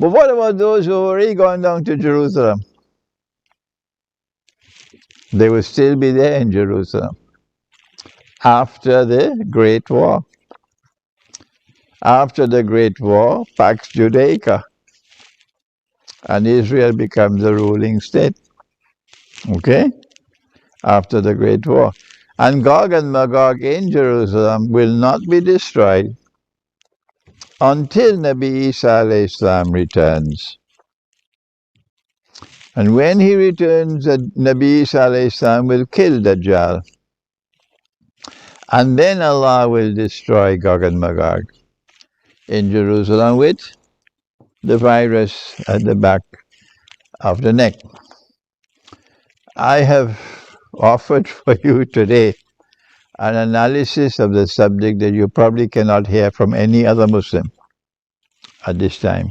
But what about those who have already gone down to Jerusalem? They will still be there in Jerusalem after the Great War. After the Great War, Pax Judaica, and Israel becomes the ruling state. Okay? After the Great War. And Gog and Magog in Jerusalem will not be destroyed until Nabi Isa alayhi salam returns. And when he returns, Nabi Isa alayhi salam will kill Dajjal. And then Allah will destroy Gog and Magog in Jerusalem with the virus at the back of the neck. I have offered for you today an analysis of the subject that you probably cannot hear from any other Muslim at this time.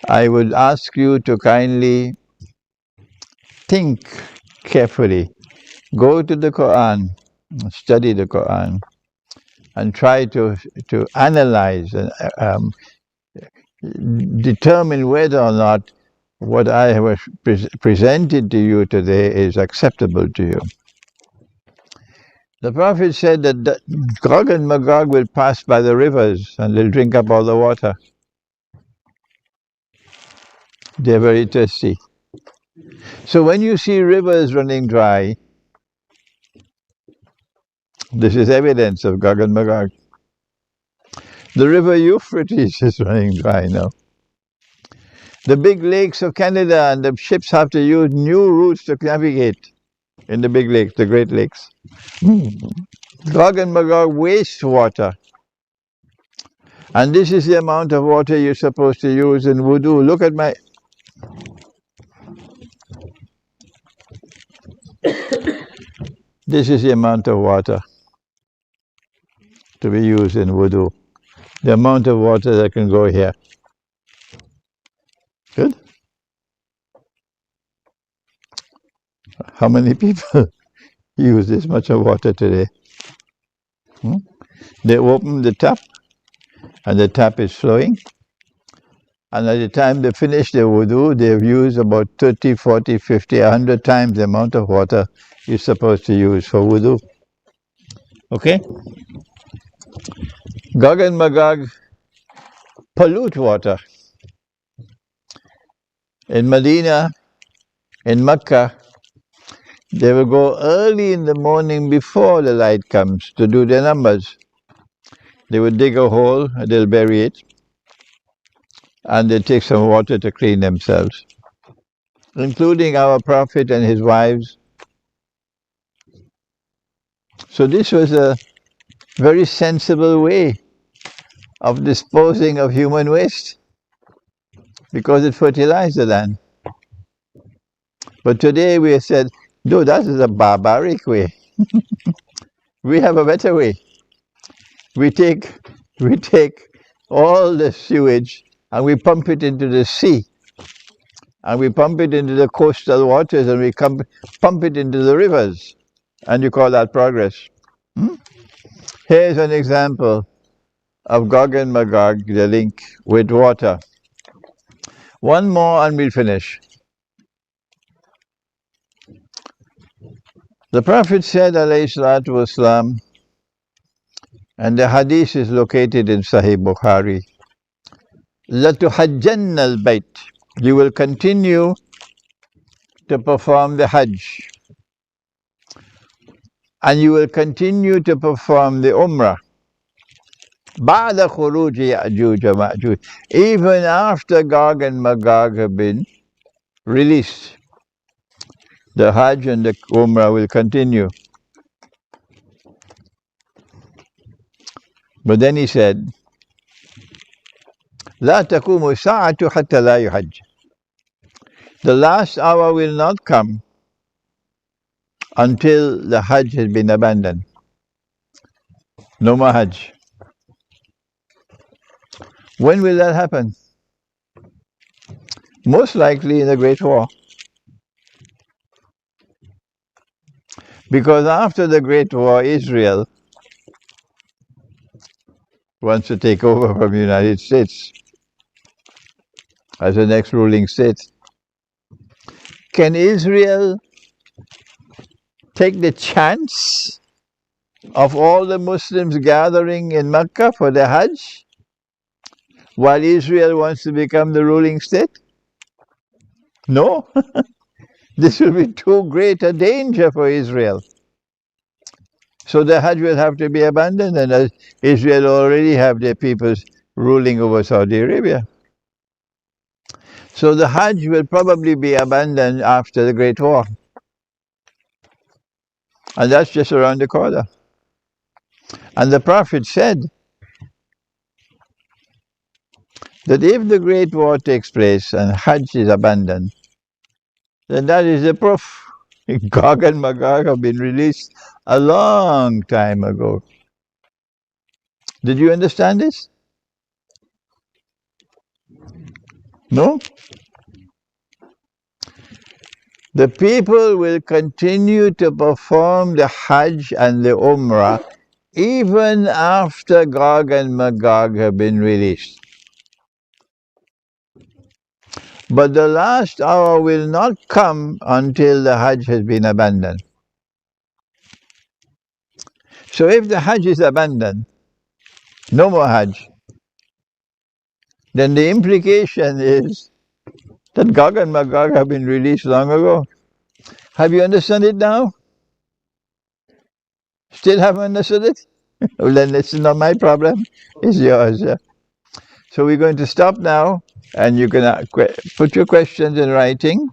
I would ask you to kindly think carefully, go to the Quran, study the Quran, and try to analyze and determine whether or not what I have presented to you today is acceptable to you. The Prophet said that Gog and Magog will pass by the rivers and they'll drink up all the water. They're very thirsty. So when you see rivers running dry, this is evidence of Gog and Magog. The river Euphrates is running dry now. The big lakes of Canada, and the ships have to use new routes to navigate in the big lakes, the Great Lakes. Gog and Magog waste water. And this is the amount of water you're supposed to use in wudu. Look at my... This is the amount of water to be used in wudu. The amount of water that can go here. Good? How many people use this much of water today? They open the tap and the tap is flowing. And at the time they finish their wudu, they've used about 30, 40, 50, 100 times the amount of water you're supposed to use for wudu. Okay? Gog and Magog pollute water. In Medina, in Mecca, they will go early in the morning before the light comes to do their numbers. They would dig a hole, they'll bury it. and they take some water to clean themselves, including our Prophet and his wives. So this was a very sensible way of disposing of human waste because it fertilized the land. But today we have said, no, that is a barbaric way. We have a better way. We take all the sewage and we pump it into the sea, and we pump it into the coastal waters, and we pump it into the rivers, and you call that progress. Here's an example of Gog and Magog, the link with water. One more and we'll finish. The Prophet said, alayhi salatu wasalam, and the hadith is located in Sahih Bukhari, لَتُحَجَّنَّ الْبَيْتِ, you will continue to perform the Hajj, and you will continue to perform the Umrah, بَعْدَ خُرُوجِ يَأْجُوجَ وَمَأْجُوجَ, even after Gog and Magog have been released. The Hajj and the Umrah will continue. But then he said, لا تقوم الساعة حتى لا يحج. The last hour will not come until the Hajj has been abandoned. No more Hajj. When will that happen? Most likely in the Great War. Because after the Great War, Israel wants to take over from the United States as the next ruling state. Can Israel take the chance of all the Muslims gathering in Mecca for the Hajj while Israel wants to become the ruling state? No. This will be too great a danger for Israel. So the Hajj will have to be abandoned, and Israel already have their peoples ruling over Saudi Arabia. So the Hajj will probably be abandoned after the Great War. And that's just around the corner. And the Prophet said that if the Great War takes place and Hajj is abandoned, then that is the proof. Gog and Magog have been released a long time ago. Did you understand this? No? The people will continue to perform the Hajj and the Umrah even after Gog and Magog have been released. But the last hour will not come until the Hajj has been abandoned. So if the Hajj is abandoned, no more Hajj, then the implication is that Gog and Magog have been released long ago. Have you understood it now? Still haven't understood it? Well, then it's not my problem, it's yours. Yeah? So we're going to stop now, and you can put your questions in writing,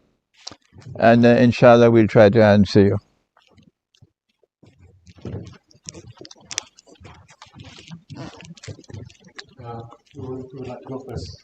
and inshallah we'll try to answer you. Who would like to go first?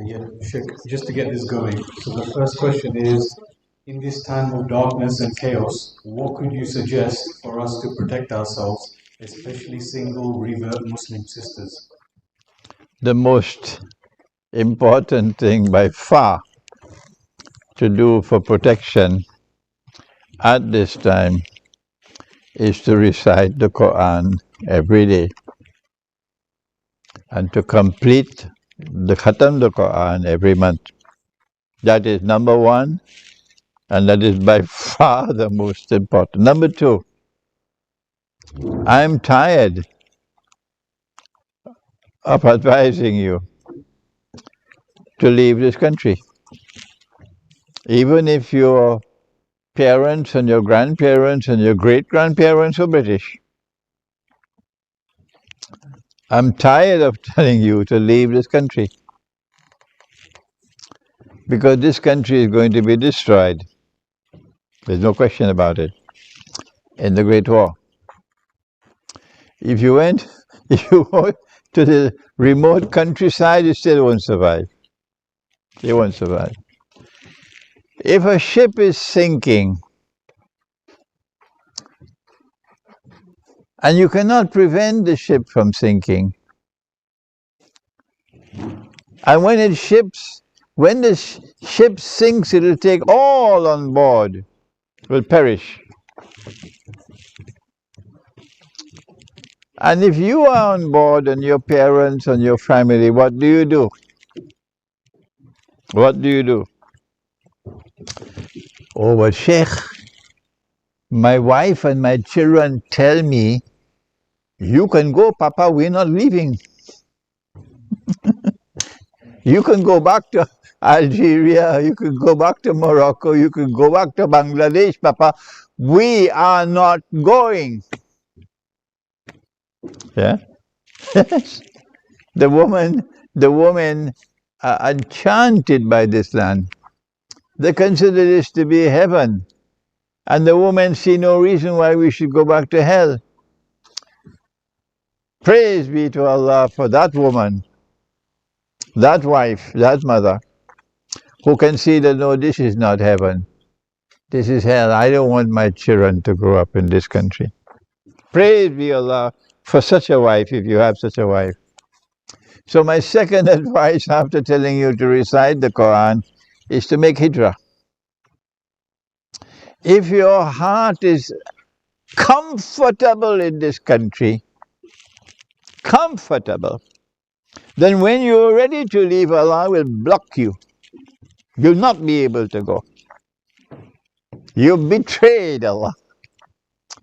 Yeah, Sheikh, just to get this going. So the first question is, in this time of darkness and chaos, what could you suggest for us to protect ourselves, especially single revert Muslim sisters? The most important thing by far to do for protection at this time is to recite the Quran every day and to complete the Khatam the Quran every month. That is number one, and that is by far the most important. Number two, I'm tired of advising you to leave this country. Even if your parents and your grandparents and your great-grandparents were British. I'm tired of telling you to leave this country because this country is going to be destroyed. There's no question about it. In the Great War. If you went to the remote countryside, you still won't survive. You won't survive. If a ship is sinking and you cannot prevent the ship from sinking, and when the ship sinks, it will take all on board, will perish. And if you are on board and your parents and your family, what do you do? What do you do? Oh, but Sheikh, my wife and my children tell me, you can go, Papa, we're not leaving. You can go back to Algeria, you can go back to Morocco, you can go back to Bangladesh, Papa. We are not going. Yeah? The woman are enchanted by this land. They consider this to be heaven. And the woman see no reason why we should go back to hell. Praise be to Allah for that woman, that wife, that mother, who can see that no, this is not heaven. This is hell. I don't want my children to grow up in this country. Praise be Allah for such a wife, if you have such a wife. So my second advice after telling you to recite the Quran is to make hijrah. If your heart is comfortable in this country, comfortable, then when you're ready to leave, Allah will block you. You'll not be able to go. You betrayed Allah.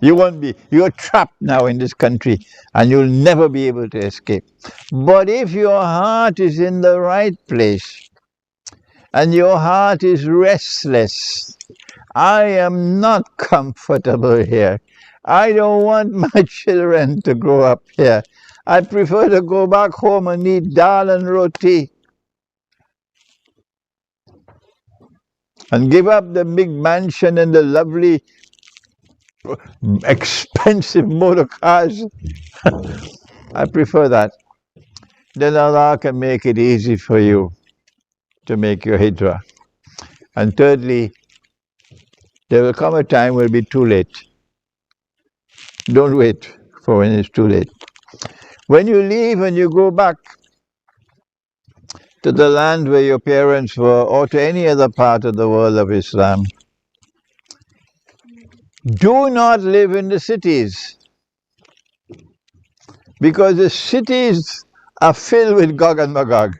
You won't be. You're trapped now in this country and you'll never be able to escape. But if your heart is in the right place and your heart is restless, I am not comfortable here. I don't want my children to grow up here. I prefer to go back home and eat dal and roti and give up the big mansion and the lovely expensive motor cars. I prefer that. Then Allah can make it easy for you to make your hijrah. And thirdly, there will come a time when it will be too late. Don't wait for when it's too late. When you leave and you go back to the land where your parents were or to any other part of the world of Islam, do not live in the cities, because the cities are filled with Gog and Magog.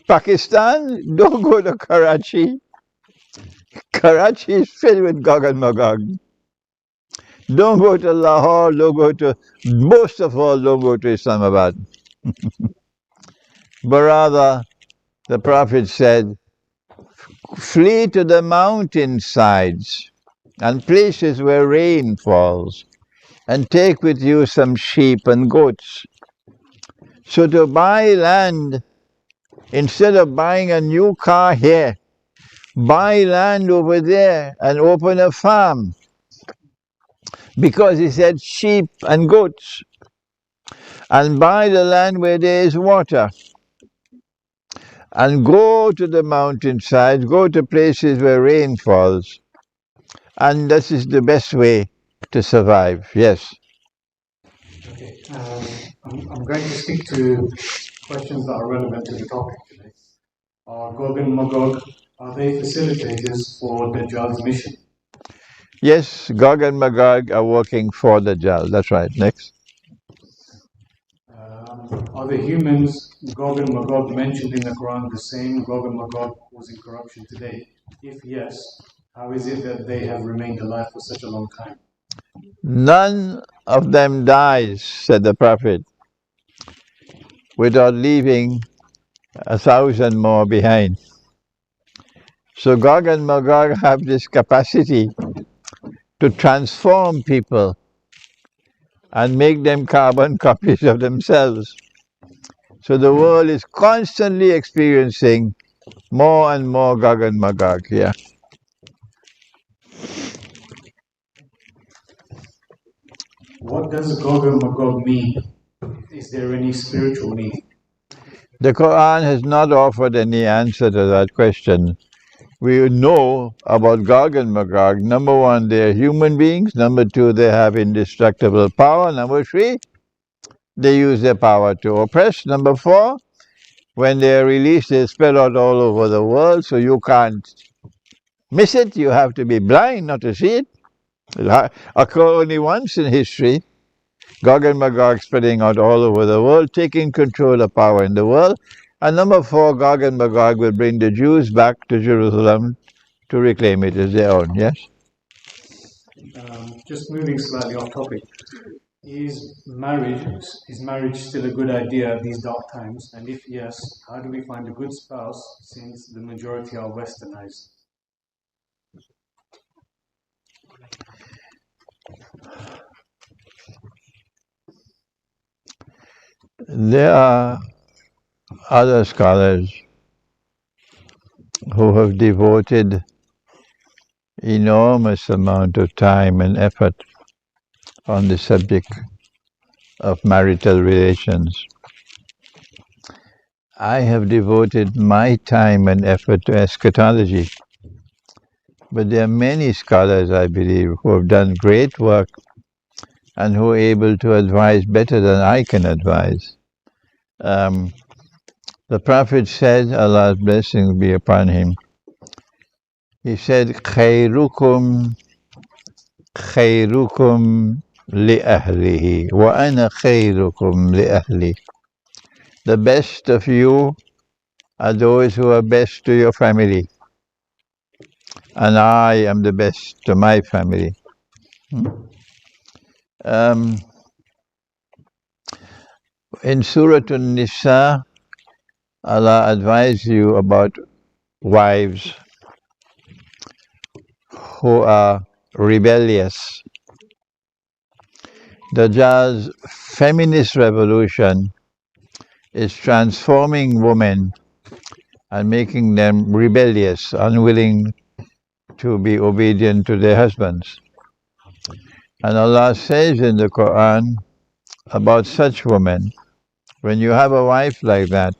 Pakistan, don't go to Karachi. Karachi is filled with Gog and Magog. Don't go to Lahore, most of all, don't go to Islamabad. But rather, the Prophet said, flee to the mountainsides and places where rain falls, and take with you some sheep and goats. So to buy land, instead of buying a new car here, buy land over there and open a farm. Because he said sheep and goats. And buy the land where there is water. And go to the mountainsides, go to places where rain falls. And this is the best way to survive. Yes. Okay. I'm going to stick to questions that are relevant to the topic today. Are Gog and Magog, are they facilitators for Dajjal's mission? Yes, Gog and Magog are working for Dajjal. That's right. Next. Are the humans, Gog and Magog, mentioned in the Quran the same Gog and Magog causing corruption today? If yes, how is it that they have remained alive for such a long time? None of them dies, said the Prophet, without leaving 1,000 more behind. So Gog and Magog have this capacity to transform people and make them carbon copies of themselves. So the world is constantly experiencing more and more Gog and Magog here. What does Gog and Magog mean? Is there any spiritual meaning? The Quran has not offered any answer to that question. We know about Gog and Magog. Number one, they are human beings. Number two, they have indestructible power. Number three, they use their power to oppress. Number four, when they are released, they spread out all over the world, so you can't miss it. You have to be blind not to see it. It occurred only once in history. Gog and Magog spreading out all over the world, taking control of power in the world. And number four, Gog and Magog will bring the Jews back to Jerusalem to reclaim it as their own, yes? Just moving slightly off topic, is marriage still a good idea at these dark times? And if yes, how do we find a good spouse since the majority are westernized? There are other scholars who have devoted enormous amount of time and effort on the subject of marital relations. I have devoted my time and effort to eschatology, but there are many scholars, I believe, who have done great work and who are able to advise better than I can advise. The Prophet said, Allah's blessings be upon him, he said, خيركم لأهله وأنا خيركم لأهلي. The best of you are those who are best to your family, and I am the best to my family. In Surah An-Nisa, Allah advised you about wives who are rebellious. Dajjal's feminist revolution is transforming women and making them rebellious, unwilling to be obedient to their husbands. And Allah says in the Quran about such women, when you have a wife like that,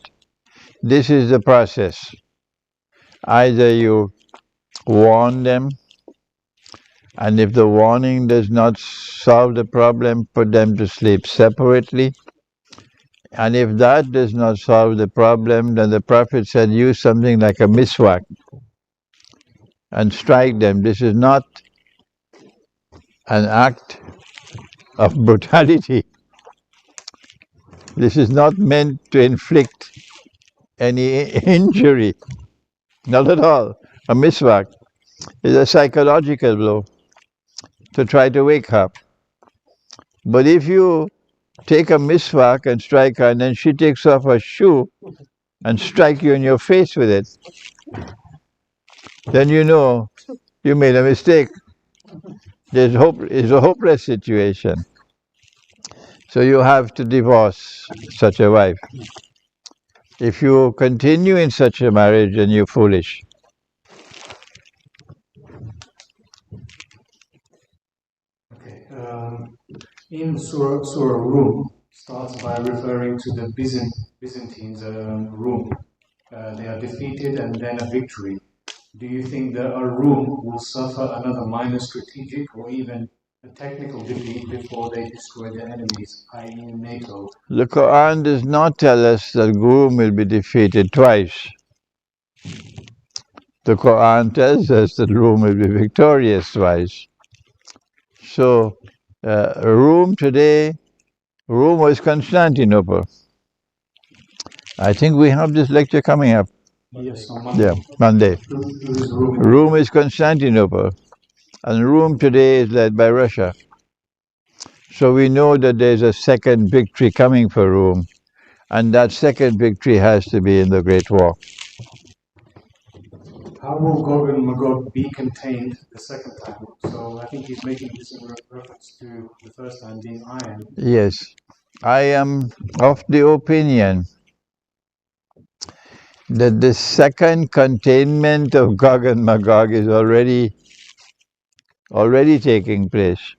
this is the process. Either you warn them, and if the warning does not solve the problem, put them to sleep separately. And if that does not solve the problem, then the Prophet said, use something like a miswak and strike them. This is not an act of brutality. This is not meant to inflict any injury. Not at all. A miswak is a psychological blow to try to wake her up. But if you take a miswak and strike her, and then she takes off her shoe and strike you in your face with it, then you know you made a mistake. There's hope. It's a hopeless situation. So you have to divorce such a wife. If you continue in such a marriage, then you're foolish. Okay. In Surah Rum starts by referring to the Byzantines' Rum. They are defeated and then a victory. Do you think that a Rum will suffer another minor strategic or even a technical defeat before they destroy their enemies, i.e. NATO? The Quran does not tell us that Rum will be defeated twice. The Quran tells us that Rum will be victorious twice. So, Rome today, Rome was Constantinople. I think we have this lecture coming up. Yes, on Monday. Yeah, Monday. Rome is Constantinople, and Rome today is led by Russia. So we know that there's a second victory coming for Rome, and that second victory has to be in the Great War. How will Gog and Magog be contained the second time? So I think he's making this in reference to the first time being iron. Yes, I am of the opinion that the second containment of Gog and Magog is already taking place.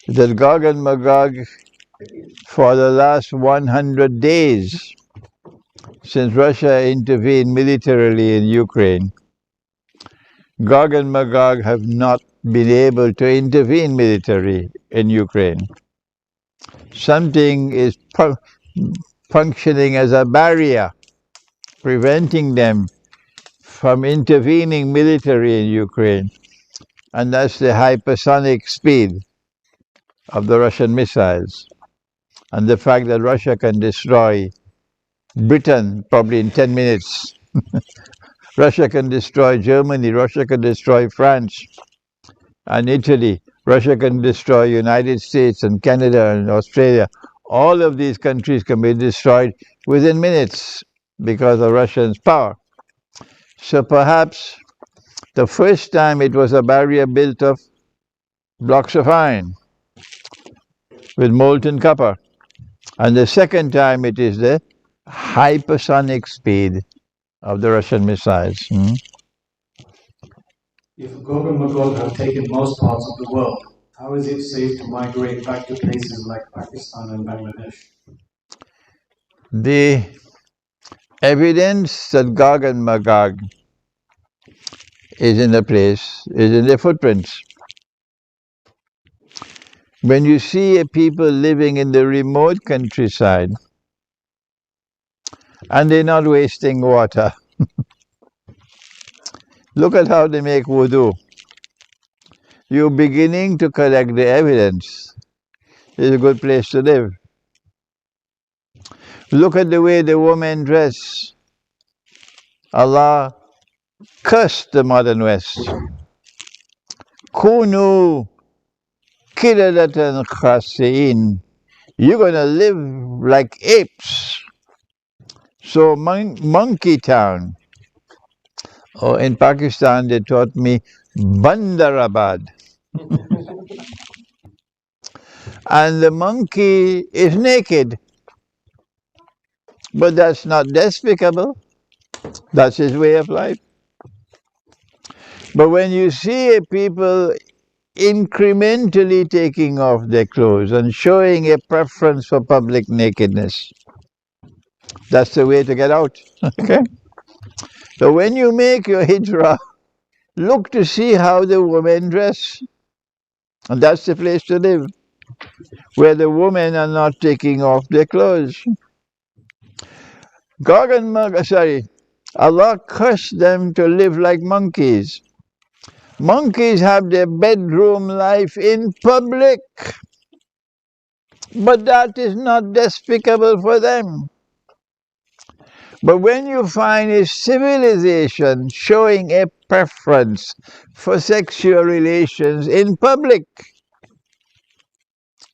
That Gog and Magog, for the last 100 days, since Russia intervened militarily in Ukraine, Gog and Magog have not been able to intervene militarily in Ukraine. Something is functioning as a barrier, preventing them from intervening militarily in Ukraine, and that's the hypersonic speed of the Russian missiles, and the fact that Russia can destroy Britain probably in 10 minutes. Russia can destroy Germany, Russia can destroy France and Italy, Russia can destroy United States and Canada and Australia. All of these countries can be destroyed within minutes because of Russia's power. So perhaps the first time it was a barrier built of blocks of iron with molten copper. And the second time it is the hypersonic speed of the Russian missiles. If Gog and Magog have taken most parts of the world, how is it safe to migrate back to places like Pakistan and Bangladesh? The evidence that Gog and Magog is in a place is in their footprints. When you see a people living in the remote countryside and they're not wasting water, look at how they make wudu. You're beginning to collect the evidence. It's a good place to live. Look at the way the women dress. Allah cursed the modern West. Kunu kiradatan khasi'in. You're going to live like apes. So Monkey Town. Oh, in Pakistan they taught me Bandarabad. And the monkey is naked. But that's not despicable. That's his way of life. But when you see a people incrementally taking off their clothes and showing a preference for public nakedness, that's the way to get out. Okay? So when you make your hijrah, look to see how the women dress. And that's the place to live, where the women are not taking off their clothes. Gog and Magog, Allah cursed them to live like monkeys. Monkeys have their bedroom life in public, but that is not despicable for them. But when you find a civilization showing a preference for sexual relations in public,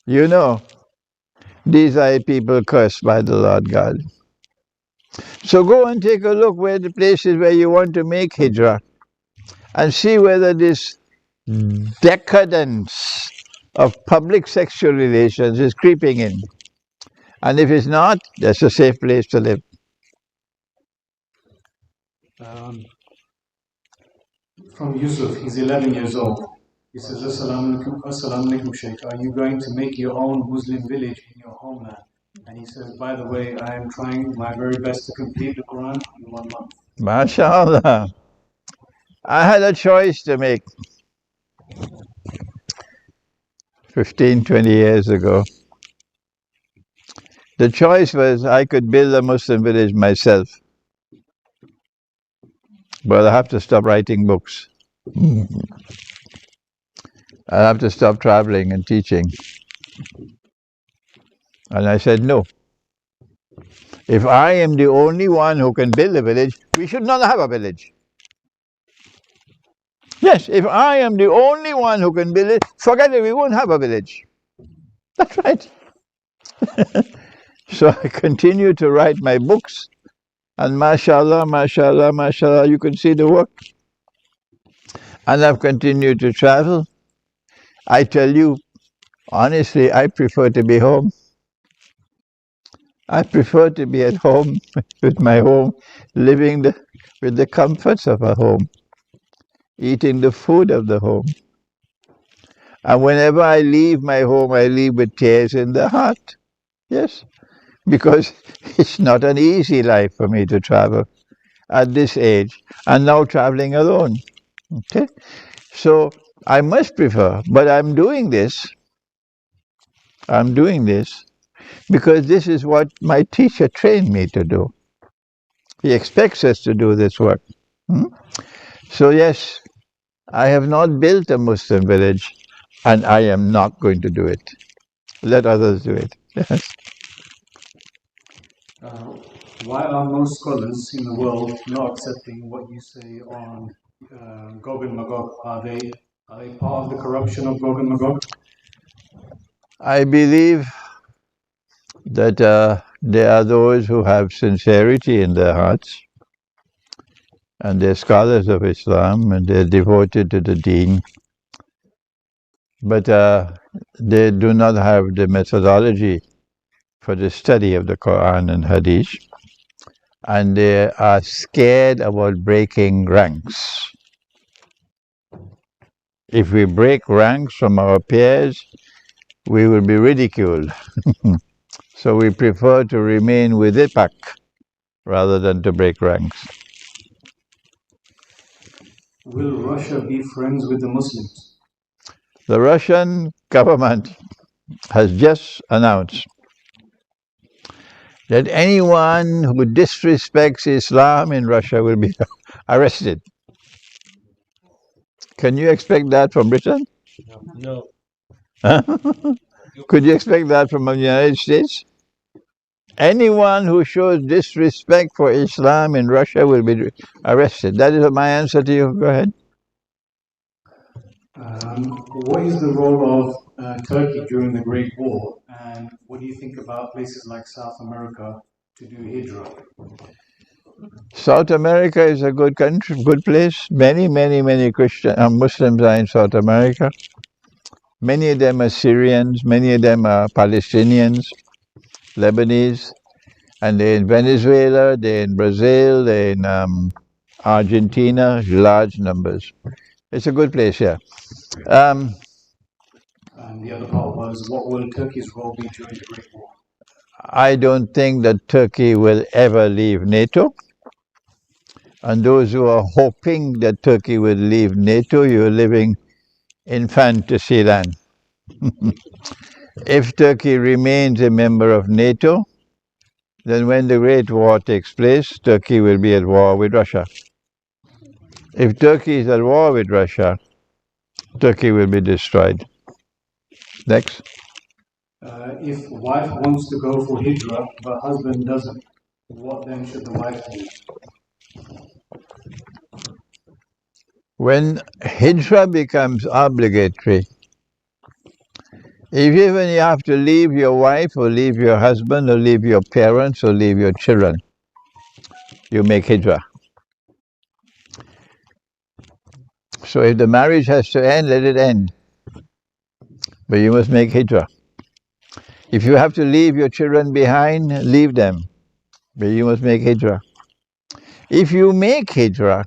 you know, these are people cursed by the Lord God. So go and take a look where the places where you want to make hijrah and see whether this decadence of public sexual relations is creeping in. And if it's not, that's a safe place to live. From Yusuf, he's 11 years old. He says, Assalamu alaikum, Shaykh. Are you going to make your own Muslim village in your homeland? And he says, by the way, I am trying my very best to complete the Quran in 1 month. MashaAllah. I had a choice to make 15, 20 years ago. The choice was I could build a Muslim village myself, but I have to stop writing books. I have to stop traveling and teaching. And I said, no. If I am the only one who can build a village, we should not have a village. Yes, if I am the only one who can build it, forget it, we won't have a village. That's right. So I continue to write my books, and mashallah, mashallah, mashallah, you can see the work. And I've continued to travel. I tell you, honestly, I prefer to be home. I prefer to be at home with my home, living with the comforts of a home, eating the food of the home. And whenever I leave my home, I leave with tears in the heart. Yes, because it's not an easy life for me to travel at this age, and now traveling alone. Okay, so I must prefer, but I'm doing this. I'm doing this because this is what my teacher trained me to do. He expects us to do this work. Hmm? So yes, I have not built a Muslim village, and I am not going to do it. Let others do it. Yes. Why are most scholars in the world not accepting what you say on Gog and Magog? Are they part of the corruption of Gog and Magog? I believe that there are those who have sincerity in their hearts, and they're scholars of Islam, and they're devoted to the deen, but they do not have the methodology for the study of the Quran and Hadith, and they are scared about breaking ranks. If we break ranks from our peers, we will be ridiculed. So we prefer to remain with the pack rather than to break ranks. Will Russia be friends with the Muslims? The Russian government has just announced that anyone who disrespects Islam in Russia will be arrested. Can you expect that from Britain? No. Huh? Could you expect that from the United States? Anyone who shows disrespect for Islam in Russia will be arrested. That is my answer to you. Go ahead. What is the role of Turkey during the Great War, and what do you think about places like South America to do hijrah? South America is a good country, good place. Many Muslims are in South America. Many of them are Syrians, many of them are Palestinians, Lebanese, and they're in Venezuela, they're in Brazil, they're in Argentina, large numbers. It's a good place, yeah. And the other part was, what will Turkey's role be during the Great War? I don't think that Turkey will ever leave NATO. And those who are hoping that Turkey will leave NATO, you're living in fantasy land. If Turkey remains a member of NATO, then when the Great War takes place, Turkey will be at war with Russia. If Turkey is at war with Russia, Turkey will be destroyed. Next. If wife wants to go for hijrah, but husband doesn't, what then should the wife do? When hijrah becomes obligatory, if even you have to leave your wife or leave your husband or leave your parents or leave your children, you make hijrah. So if the marriage has to end, let it end. But you must make hijrah. If you have to leave your children behind, leave them. But you must make hijrah. If you make hijrah,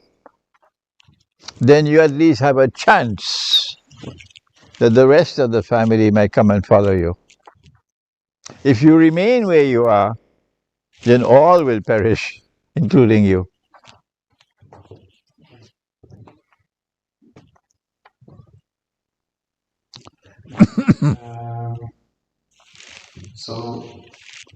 then you at least have a chance that the rest of the family might come and follow you. If you remain where you are, then all will perish, including you. So,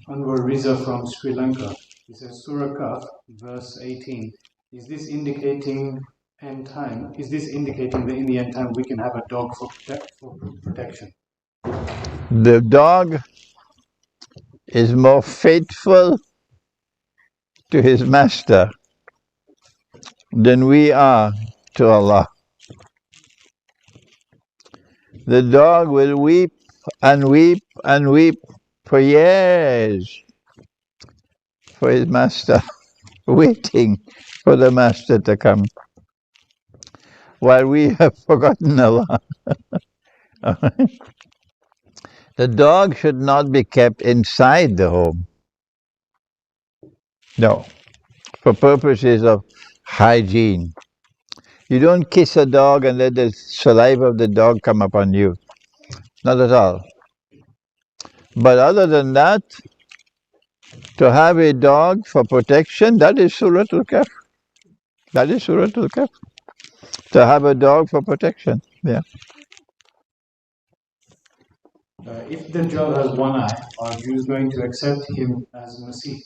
Anwar Riza from Sri Lanka, he says, Surah Kahf, verse 18, is this indicating end time? Is this indicating that in the end time we can have a dog for protection? The dog is more faithful to his master than we are to Allah. the dog will weep and weep and weep for years for his master, waiting for the master to come, while we have forgotten Allah. The dog should not be kept inside the home. No, for purposes of hygiene. You don't kiss a dog and let the saliva of the dog come upon you. Not at all. But other than that, to have a dog for protection, that is Suratul Kahf. That is Suratul Kahf. To have a dog for protection. Yeah. If Dajjal has one eye, are Jews going to accept him as Masih?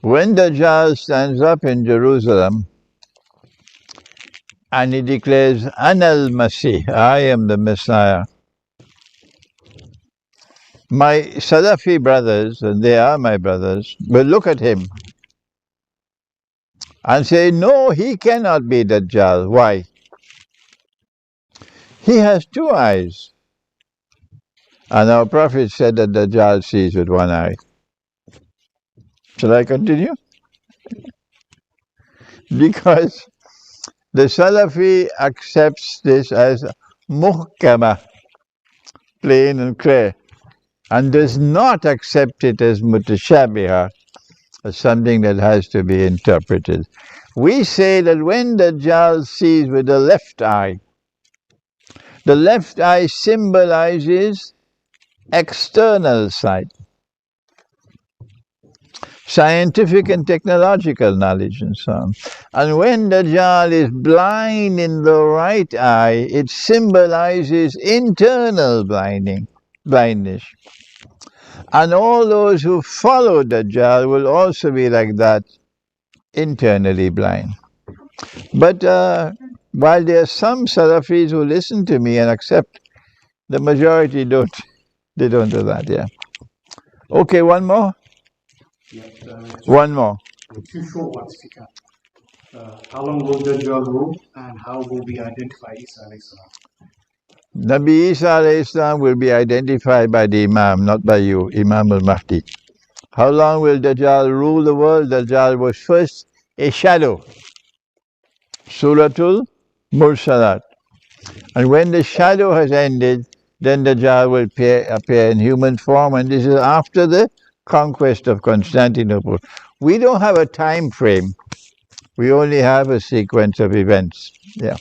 When Dajjal stands up in Jerusalem and he declares, Anal Masih, I am the Messiah, my Salafi brothers, and they are my brothers, will look at him and say, no, he cannot be Dajjal. Why? He has two eyes. And our Prophet said that Dajjal sees with one eye. Shall I continue? Because the Salafi accepts this as muhkama, plain and clear, and does not accept it as mutashabiha, as something that has to be interpreted. We say that when Dajjal sees with the left eye symbolizes external sight, scientific and technological knowledge and so on. And when Dajjal is blind in the right eye, it symbolizes internal blindness. And all those who follow Dajjal will also be like that, internally blind. But while there are some Salafis who listen to me and accept, the majority don't. They don't do that, yeah. Okay, one more? Yeah, one more. Two short ones if you can. How long will Dajjal rule and how will we identify Isa alayhi salam? Nabi Isa alayhi salam will be identified by the Imam, not by you, Imam al-Mahdi. How long will Dajjal rule the world? Dajjal was first a shadow. Suratul Mursalat. And when the shadow has ended, then Dajjal will appear in human form, and this is after the conquest of Constantinople. We don't have a time frame. We only have a sequence of events. Yeah.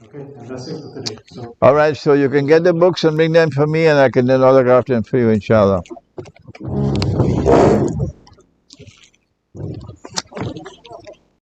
Okay, and that's it for today. So, all right, so you can get the books and bring them for me, and I can then autograph them for you, inshallah.